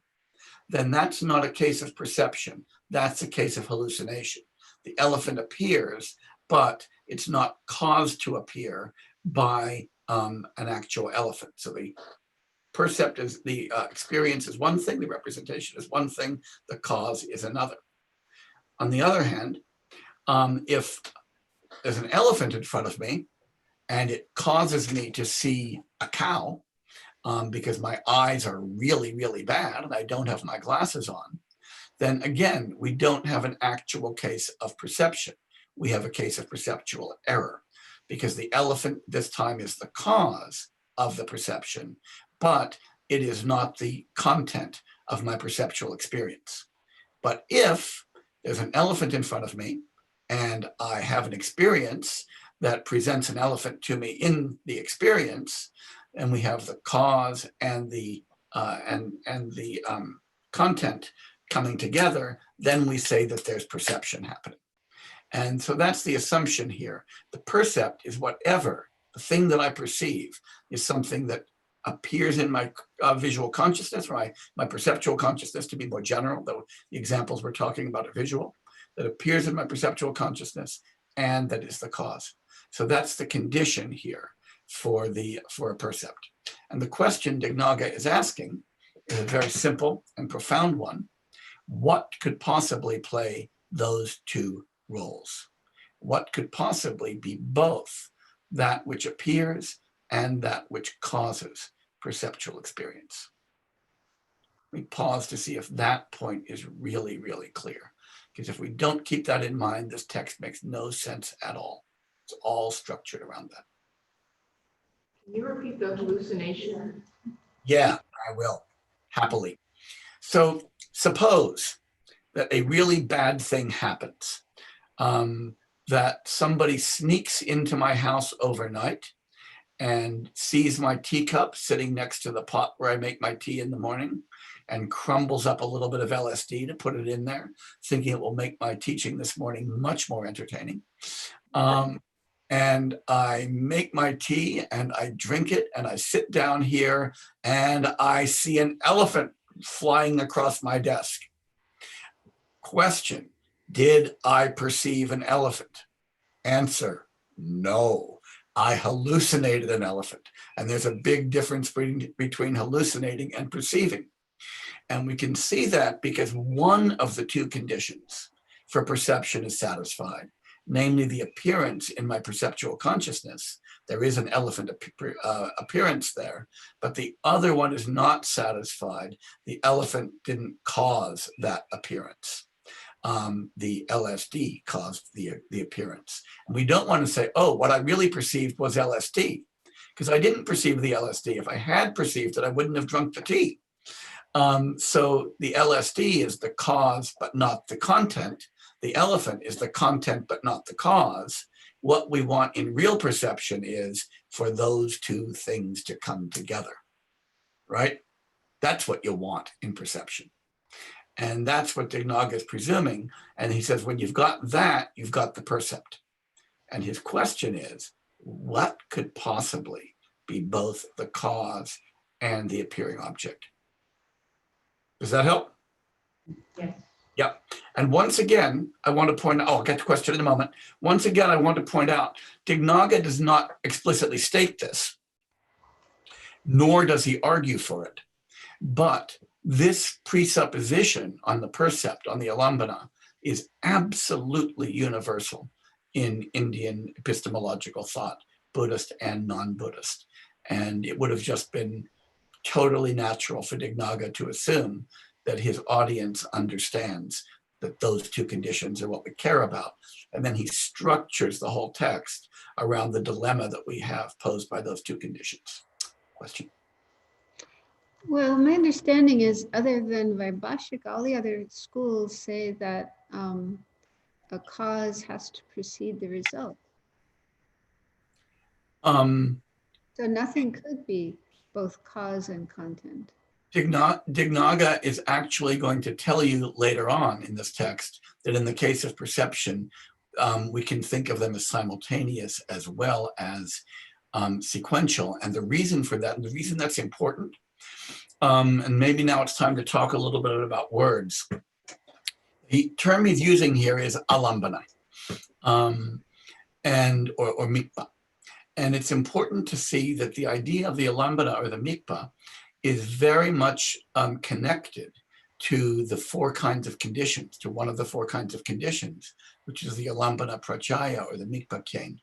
then that's not a case of perception. That's a case of hallucination. The elephant appears, but it's not caused to appear by an actual elephant. So the percept is the experience is one thing, the representation is one thing, the cause is another. On the other hand, if there's an elephant in front of me and it causes me to see a cow because my eyes are really, really bad and I don't have my glasses on, then again, we don't have an actual case of perception. We have a case of perceptual error because the elephant this time is the cause of the perception, but it is not the content of my perceptual experience. But if there's an elephant in front of me and I have an experience that presents an elephant to me in the experience, and we have the cause and the content coming together, then we say that there's perception happening. And so that's the assumption here. The percept is whatever, the thing that I perceive is something that appears in my visual consciousness, or my perceptual consciousness, to be more general, though the examples we're talking about are visual, that appears in my perceptual consciousness, and that is the cause. So that's the condition here for a percept. And the question Dignaga is asking is a very simple and profound one. What could possibly play those two roles? What could possibly be both that which appears and that which causes perceptual experience? We pause to see if that point is really, really clear. Because if we don't keep that in mind, this text makes no sense at all. It's all structured around that. Can you repeat the hallucination? Yeah, I will, happily. So suppose that a really bad thing happens, that somebody sneaks into my house overnight and sees my teacup sitting next to the pot where I make my tea in the morning and crumbles up a little bit of LSD to put it in there, thinking it will make my teaching this morning much more entertaining. And I make my tea and I drink it and I sit down here and I see an elephant flying across my desk. Question, did I perceive an elephant? Answer, no. I hallucinated an elephant. And there's a big difference between hallucinating and perceiving. And we can see that because one of the two conditions for perception is satisfied, namely the appearance in my perceptual consciousness. There is an elephant appearance there, but the other one is not satisfied. The elephant didn't cause that appearance. The LSD caused the appearance. And we don't want to say, oh, what I really perceived was LSD, because I didn't perceive the LSD. If I had perceived it, I wouldn't have drunk the tea. So the LSD is the cause, but not the content. The elephant is the content, but not the cause. What we want in real perception is for those two things to come together, right? That's what you want in perception. And that's what Dignaga is presuming. And he says, when you've got that, you've got the percept. And his question is, what could possibly be both the cause and the appearing object? Does that help? Yes. Yeah. And once again, I want to point out, I'll get to the question in a moment. Once again, I want to point out, Dignaga does not explicitly state this, nor does he argue for it. But this presupposition on the percept, on the alambana, is absolutely universal in Indian epistemological thought, Buddhist and non-Buddhist. And it would have just been totally natural for Dignaga to assume that his audience understands that those two conditions are what we care about. And then he structures the whole text around the dilemma that we have posed by those two conditions. Question? Well, my understanding is, other than Vaibhashika, all the other schools say that a cause has to precede the result. So nothing could be both cause and content. Dignaga is actually going to tell you later on in this text that in the case of perception, we can think of them as simultaneous as well as sequential. And the reason for that, and the reason that's important, and maybe now it's time to talk a little bit about words. The term he's using here is alambana, or mikpa. And it's important to see that the idea of the alambana or the mikpa is very much connected to the four kinds of conditions, to one of the four kinds of conditions, which is the alambana prachaya or the mikpa kane.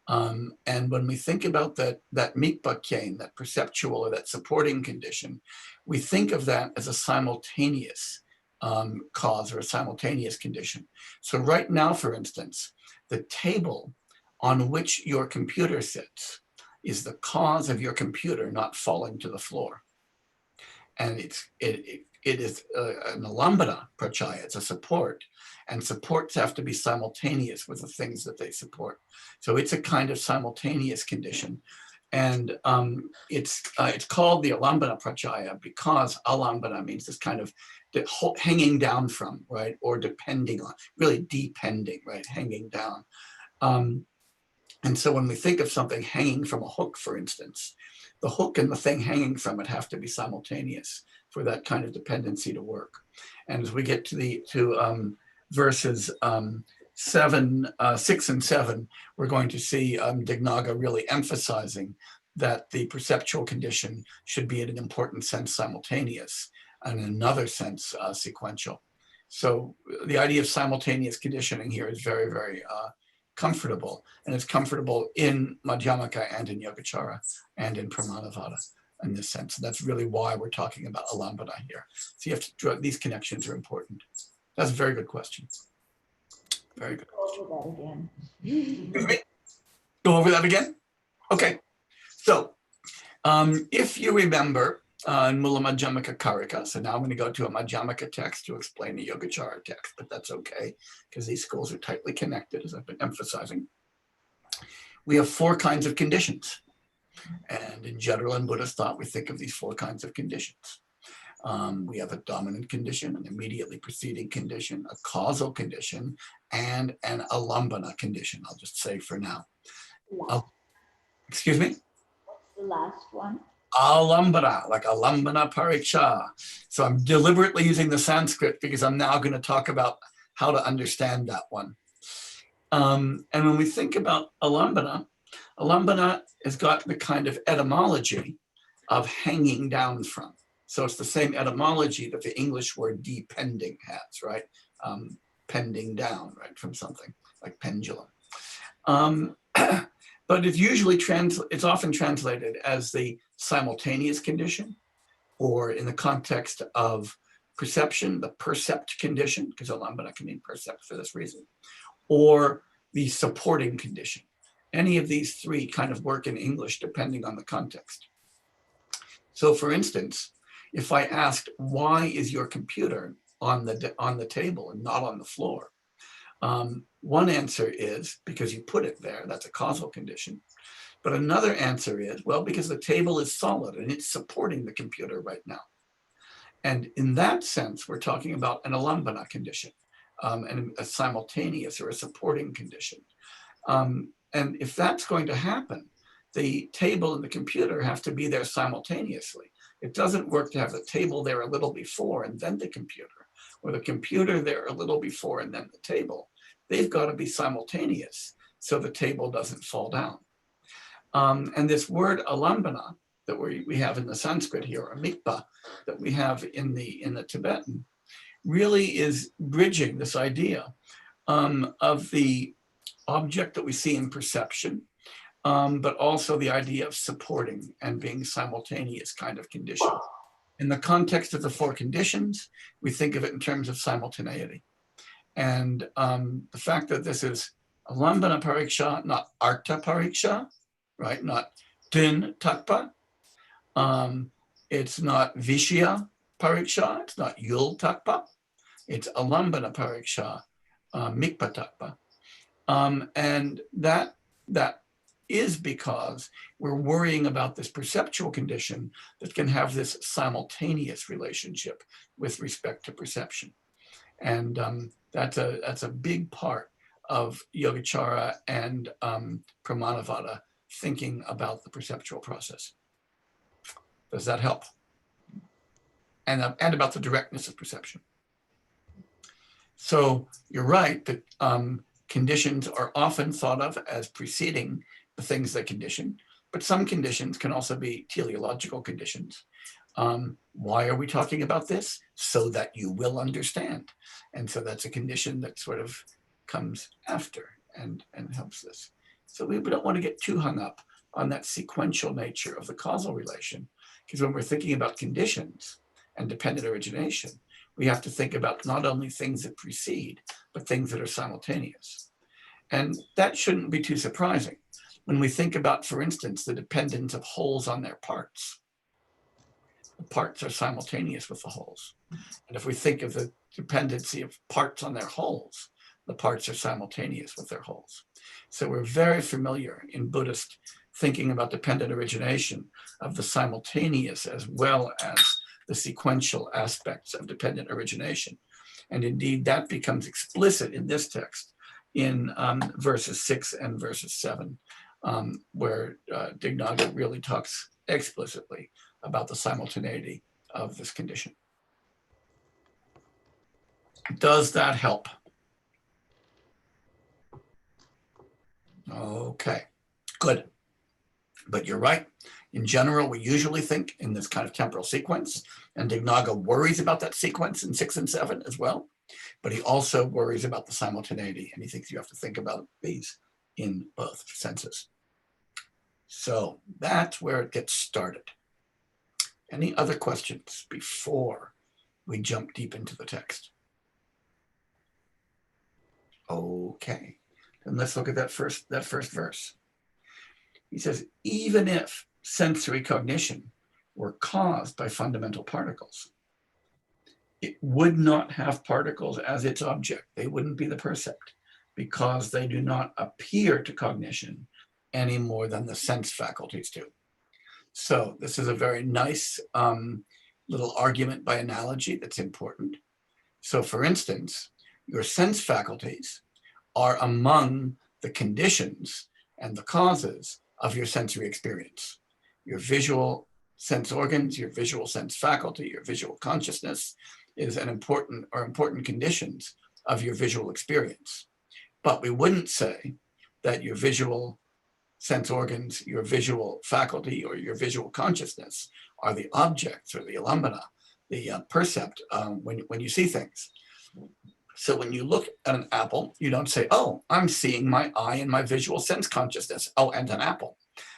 And when we think about that mikpa kane, that perceptual or that supporting condition, we think of that as a simultaneous cause or a simultaneous condition. So right now, for instance, the table on which your computer sits is the cause of your computer not falling to the floor. And it is an alambana prachaya, it's a support, and supports have to be simultaneous with the things that they support. So it's a kind of simultaneous condition. And it's called the alambana prachaya because alambana means this kind of hanging down from, right? Or depending on, really depending, right? Hanging down. And so when we think of something hanging from a hook, for instance, the hook and the thing hanging from it have to be simultaneous for that kind of dependency to work. And as we get to verses 6 and 7, we're going to see Dignaga really emphasizing that the perceptual condition should be in an important sense simultaneous, and in another sense sequential. So the idea of simultaneous conditioning here is very, very comfortable, and it's comfortable in Madhyamaka and in Yogacara and in Pramanavada in this sense. And that's really why we're talking about alambana here. So you have to draw, these connections are important. That's a very good question. Very good. Go over that again. Excuse me? Go over that again? Okay. So if you remember in Mula Madhyamaka Karika, so now I'm going to go to a Madhyamaka text to explain the Yogacara text, but that's okay because these schools are tightly connected, as I've been emphasizing. We have four kinds of conditions. And in general, in Buddhist thought, we think of these four kinds of conditions. We have a dominant condition, an immediately preceding condition, a causal condition, and an alambana condition, I'll just say for now. Excuse me? What's the last one? Alambana, like alambana pariksha. So I'm deliberately using the Sanskrit because I'm now going to talk about how to understand that one. And when we think about alambana, alambana has got the kind of etymology of hanging down from. So it's the same etymology that the English word depending has, right? Pending down, right, from something like pendulum. But it's usually it's often translated as the simultaneous condition, or in the context of perception, the percept condition, because alambana can mean percept for this reason, or the supporting condition. Any of these three kind of work in English depending on the context. So for instance, if I asked, why is your computer on the table and not on the floor? One answer is because you put it there, that's a causal condition. But another answer is, well, because the table is solid and it's supporting the computer right now. And in that sense, we're talking about an alambana condition, and a simultaneous or a supporting condition. And if that's going to happen, the table and the computer have to be there simultaneously. It doesn't work to have the table there a little before and then the computer, or the computer there a little before and then the table. They've got to be simultaneous so the table doesn't fall down. And this word alambana that we have in the Sanskrit here, or mikpa, that we have in the Tibetan, really is bridging this idea of the object that we see in perception, but also the idea of supporting and being simultaneous kind of condition. In the context of the four conditions, we think of it in terms of simultaneity. And the fact that this is alambana pariksha, not artha pariksha, right? Not tin takpa. It's not vishya pariksha. It's not yul takpa. It's alambana pariksha, mikpa takpa. And that is because we're worrying about this perceptual condition that can have this simultaneous relationship with respect to perception. And that's a big part of Yogacara and Pramanavada, thinking about the perceptual process. Does that help? And about the directness of perception. So you're right that conditions are often thought of as preceding the things that condition, but some conditions can also be teleological conditions. Why are we talking about this? So that you will understand. And so that's a condition that sort of comes after and helps this. So we don't want to get too hung up on that sequential nature of the causal relation, because when we're thinking about conditions and dependent origination, we have to think about not only things that precede, but things that are simultaneous. And that shouldn't be too surprising when we think about, for instance, the dependence of wholes on their parts. The parts are simultaneous with the wholes. And if we think of the dependency of parts on their wholes, the parts are simultaneous with their wholes. So we're very familiar in Buddhist thinking about dependent origination of the simultaneous as well as the sequential aspects of dependent origination. And indeed, that becomes explicit in this text in verses 6 and verses 7, where Dignaga really talks explicitly about the simultaneity of this condition. Does that help? Okay, good. But you're right. In general, we usually think in this kind of temporal sequence, and Dignaga worries about that sequence in 6 and 7 as well, but he also worries about the simultaneity, and he thinks you have to think about these in both senses. So that's where it gets started. Any other questions before we jump deep into the text? Okay, then let's look at that first verse. He says, even if sensory cognition were caused by fundamental particles, it would not have particles as its object. They wouldn't be the percept because they do not appear to cognition any more than the sense faculties do. So this is a very nice little argument by analogy that's important. So for instance, your sense faculties are among the conditions and the causes of your sensory experience. Your visual sense organs, your visual sense faculty, your visual consciousness is an important conditions of your visual experience. But we wouldn't say that your visual sense organs, your visual faculty, or your visual consciousness are the objects or the alambana, the percept when you see things. So when you look at an apple, you don't say, oh, I'm seeing my eye and my visual sense consciousness. Oh, and an apple.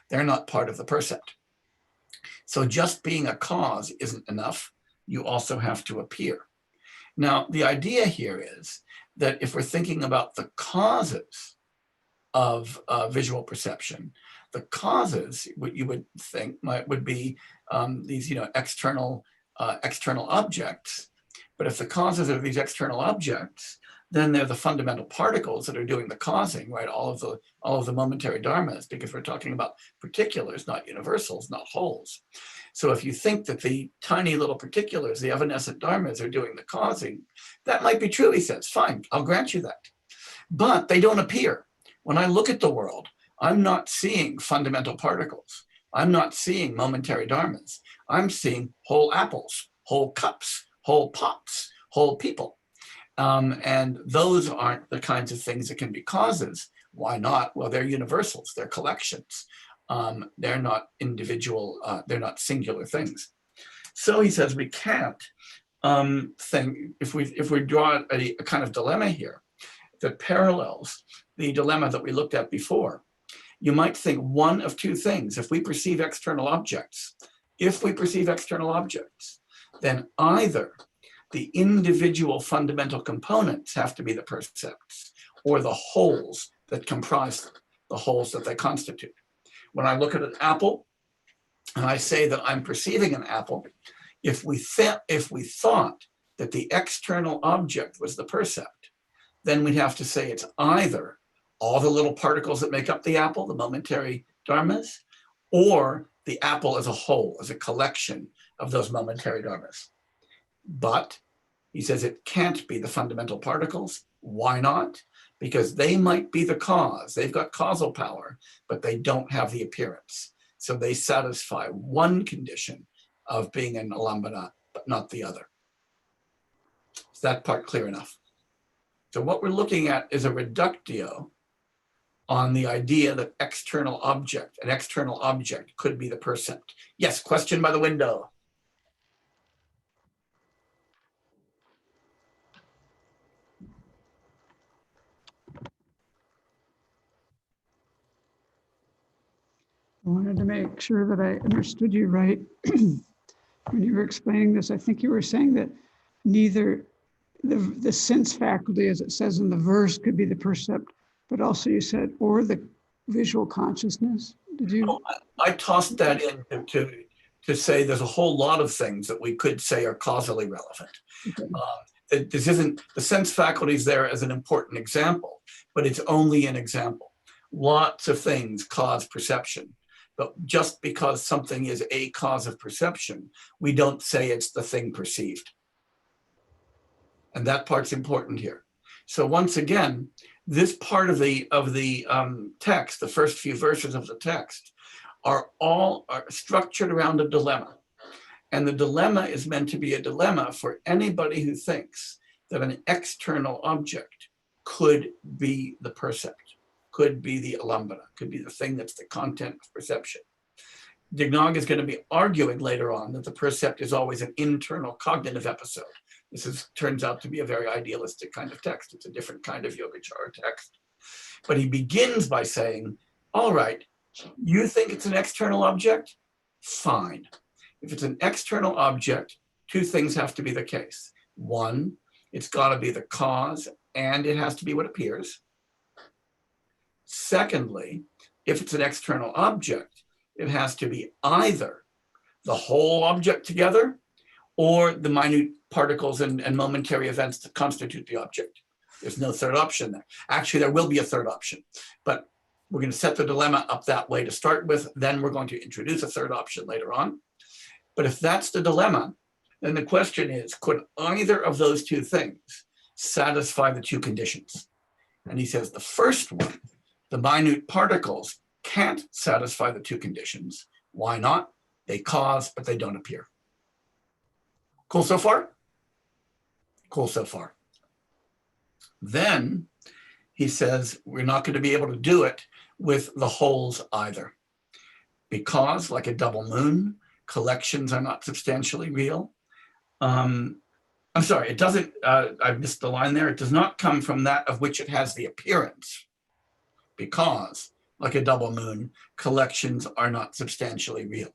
They're not part of the percept. So just being a cause isn't enough. You also have to appear. Now, the idea here is that if we're thinking about the causes of visual perception, the causes, what you would think would be these, external objects. But if the causes are these external objects, then they're the fundamental particles that are doing the causing, right? All of the momentary dharmas, because we're talking about particulars, not universals, not wholes. So if you think that the tiny little particulars, the evanescent dharmas, are doing the causing, that might be true, he says. Fine, I'll grant you that. But they don't appear. When I look at the world, I'm not seeing fundamental particles. I'm not seeing momentary dharmas. I'm seeing whole apples, whole cups, whole pots, whole people. And those aren't the kinds of things that can be causes. Why not? Well, they're universals, they're collections. They're not individual, they're not singular things. So he says we can't think, if we draw a kind of dilemma here that parallels the dilemma that we looked at before, you might think one of two things. If we perceive external objects, then either the individual fundamental components have to be the percepts, or the wholes that comprise them, the wholes that they constitute. When I look at an apple and I say that I'm perceiving an apple, if we thought that the external object was the percept, then we'd have to say it's either all the little particles that make up the apple, the momentary dharmas, or the apple as a whole, as a collection of those momentary dharmas. But he says it can't be the fundamental particles. Why not? Because they might be the cause. They've got causal power, but they don't have the appearance. So they satisfy one condition of being an alambana, but not the other. Is that part clear enough? So what we're looking at is a reductio on the idea that an external object could be the percept. Yes, question by the window. I wanted to make sure that I understood you right. When you were explaining this, I think you were saying that neither the sense faculty, as it says in the verse, could be the percept, but also you said, or the visual consciousness. Did you? Oh, I tossed that in to say there's a whole lot of things that we could say are causally relevant. Okay. This isn't, the sense faculty is there as an important example, but it's only an example. Lots of things cause perception, but just because something is a cause of perception, we don't say it's the thing perceived. And that part's important here. So once again, this part of the text, the first few verses of the text, are structured around a dilemma. And the dilemma is meant to be a dilemma for anybody who thinks that an external object could be the percept, could be the alambana, could be the thing that's the content of perception. Dignaga is going to be arguing later on that the percept is always an internal cognitive episode. This turns out to be a very idealistic kind of text. It's a different kind of Yogacara text. But he begins by saying, all right, you think it's an external object? Fine. If it's an external object, two things have to be the case. One, it's got to be the cause and it has to be what appears. Secondly, if it's an external object, it has to be either the whole object together or the minute particles and momentary events that constitute the object. There's no third option there. Actually, there will be a third option, but we're going to set the dilemma up that way to start with. Then we're going to introduce a third option later on. But if that's the dilemma, then the question is, could either of those two things satisfy the two conditions? And he says the first one, the minute particles, can't satisfy the two conditions. Why not? They cause, but they don't appear. Cool so far? Cool so far. Then he says we're not going to be able to do it with the wholes either. Because, like a double moon, collections are not substantially real. I'm sorry, it doesn't, I missed the line there. It does not come from that of which it has the appearance. Because, like a double moon, collections are not substantially real.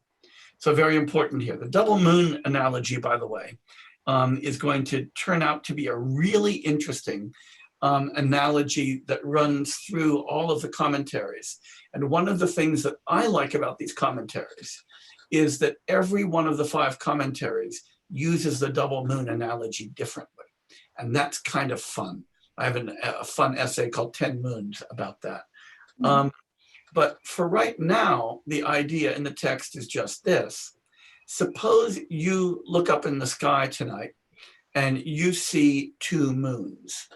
So very important here. The double moon analogy, by the way, is going to turn out to be a really interesting analogy that runs through all of the commentaries. And one of the things that I like about these commentaries is that every one of the 5 commentaries uses the double moon analogy differently. And that's kind of fun. I have a fun essay called 10 Moons about that. But for right now, the idea in the text is just this. Suppose you look up in the sky tonight and you see 2 moons.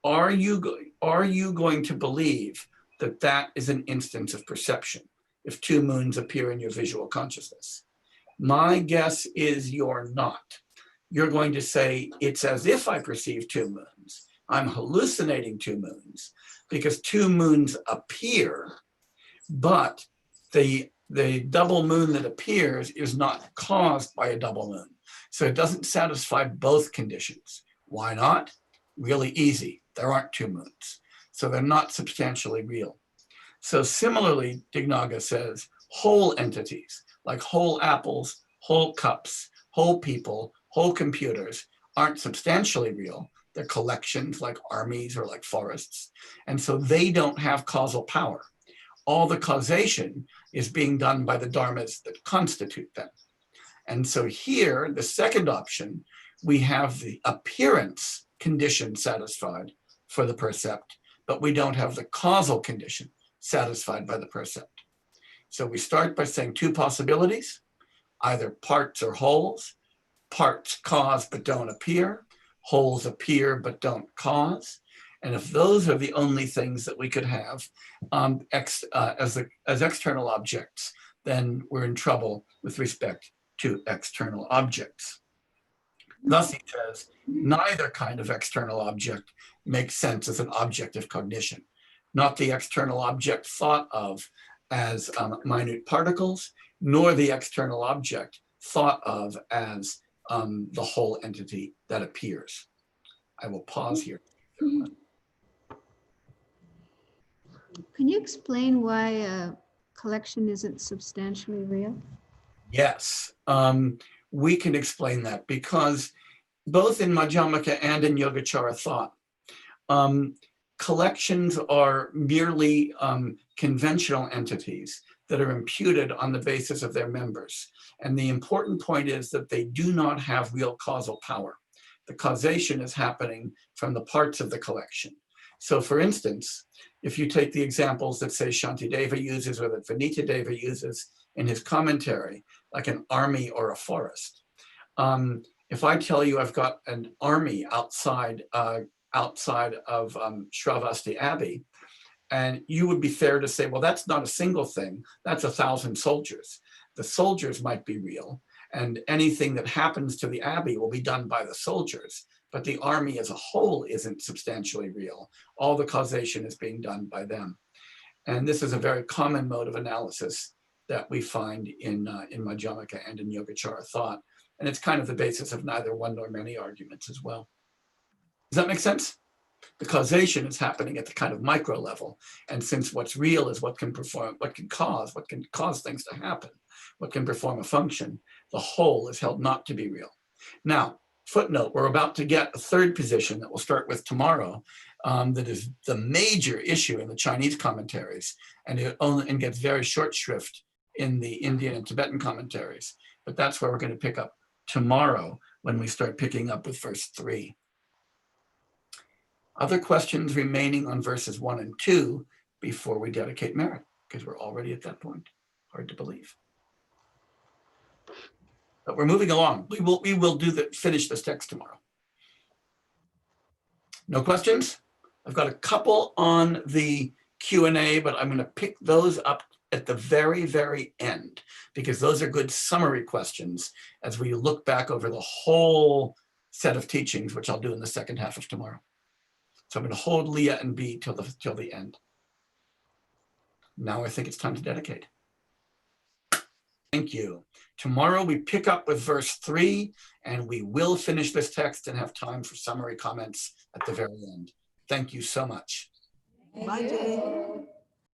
Are you going to believe that that is an instance of perception if 2 moons appear in your visual consciousness? My guess is you're not. You're going to say, it's as if I perceive 2 moons. I'm hallucinating 2 moons because 2 moons appear, but the double moon that appears is not caused by a double moon. So it doesn't satisfy both conditions. Why not? Really easy. There aren't 2 moons. So they're not substantially real. So similarly, Dignaga says, whole entities, like whole apples, whole cups, whole people, whole computers aren't substantially real. They're collections like armies or like forests. And so they don't have causal power. All the causation is being done by the dharmas that constitute them. And so here, the second option, we have the appearance condition satisfied for the percept, but we don't have the causal condition satisfied by the percept. So we start by saying two possibilities, either parts or wholes. Parts cause but don't appear, wholes appear but don't cause. And if those are the only things that we could have as external objects, then we're in trouble with respect to external objects. Thus, he says, neither kind of external object makes sense as an object of cognition. Not the external object thought of as minute particles, nor the external object thought of as the whole entity that appears. I will pause here. Can you explain why a collection isn't substantially real? Yes, we can explain that because both in Madhyamaka and in Yogacara thought, collections are merely conventional entities that are imputed on the basis of their members. And the important point is that they do not have real causal power. The causation is happening from the parts of the collection. So for instance, if you take the examples that say Shantideva uses or that Vinitadeva uses in his commentary, like an army or a forest, if I tell you I've got an army outside of Shravasti Abbey, and you would be fair to say, well, that's not a single thing, that's 1,000 soldiers. The soldiers might be real, and anything that happens to the abbey will be done by the soldiers, but the army as a whole isn't substantially real. All the causation is being done by them. And this is a very common mode of analysis that we find in Madhyamaka and in Yogacara thought. And it's kind of the basis of neither one nor many arguments as well. Does that make sense? The causation is happening at the kind of micro level. And since what's real is what can cause things to happen, what can perform a function, the whole is held not to be real. Now, footnote, we're about to get a third position that we'll start with tomorrow, that is the major issue in the Chinese commentaries, and it gets very short shrift in the Indian and Tibetan commentaries. But that's where we're going to pick up tomorrow when we start picking up with verse 3. Other questions remaining on verses 1 and 2 before we dedicate merit, because we're already at that point. Hard to believe. But we're moving along. We will finish this text tomorrow. No questions? I've got a couple on the Q&A, but I'm going to pick those up at the very, very end, because those are good summary questions as we look back over the whole set of teachings, which I'll do in the second half of tomorrow. So I'm going to hold Leah and B till the end. Now I think it's time to dedicate. Thank you. Tomorrow we pick up with verse 3, and we will finish this text and have time for summary comments at the very end. Thank you so much. Bye, Jay.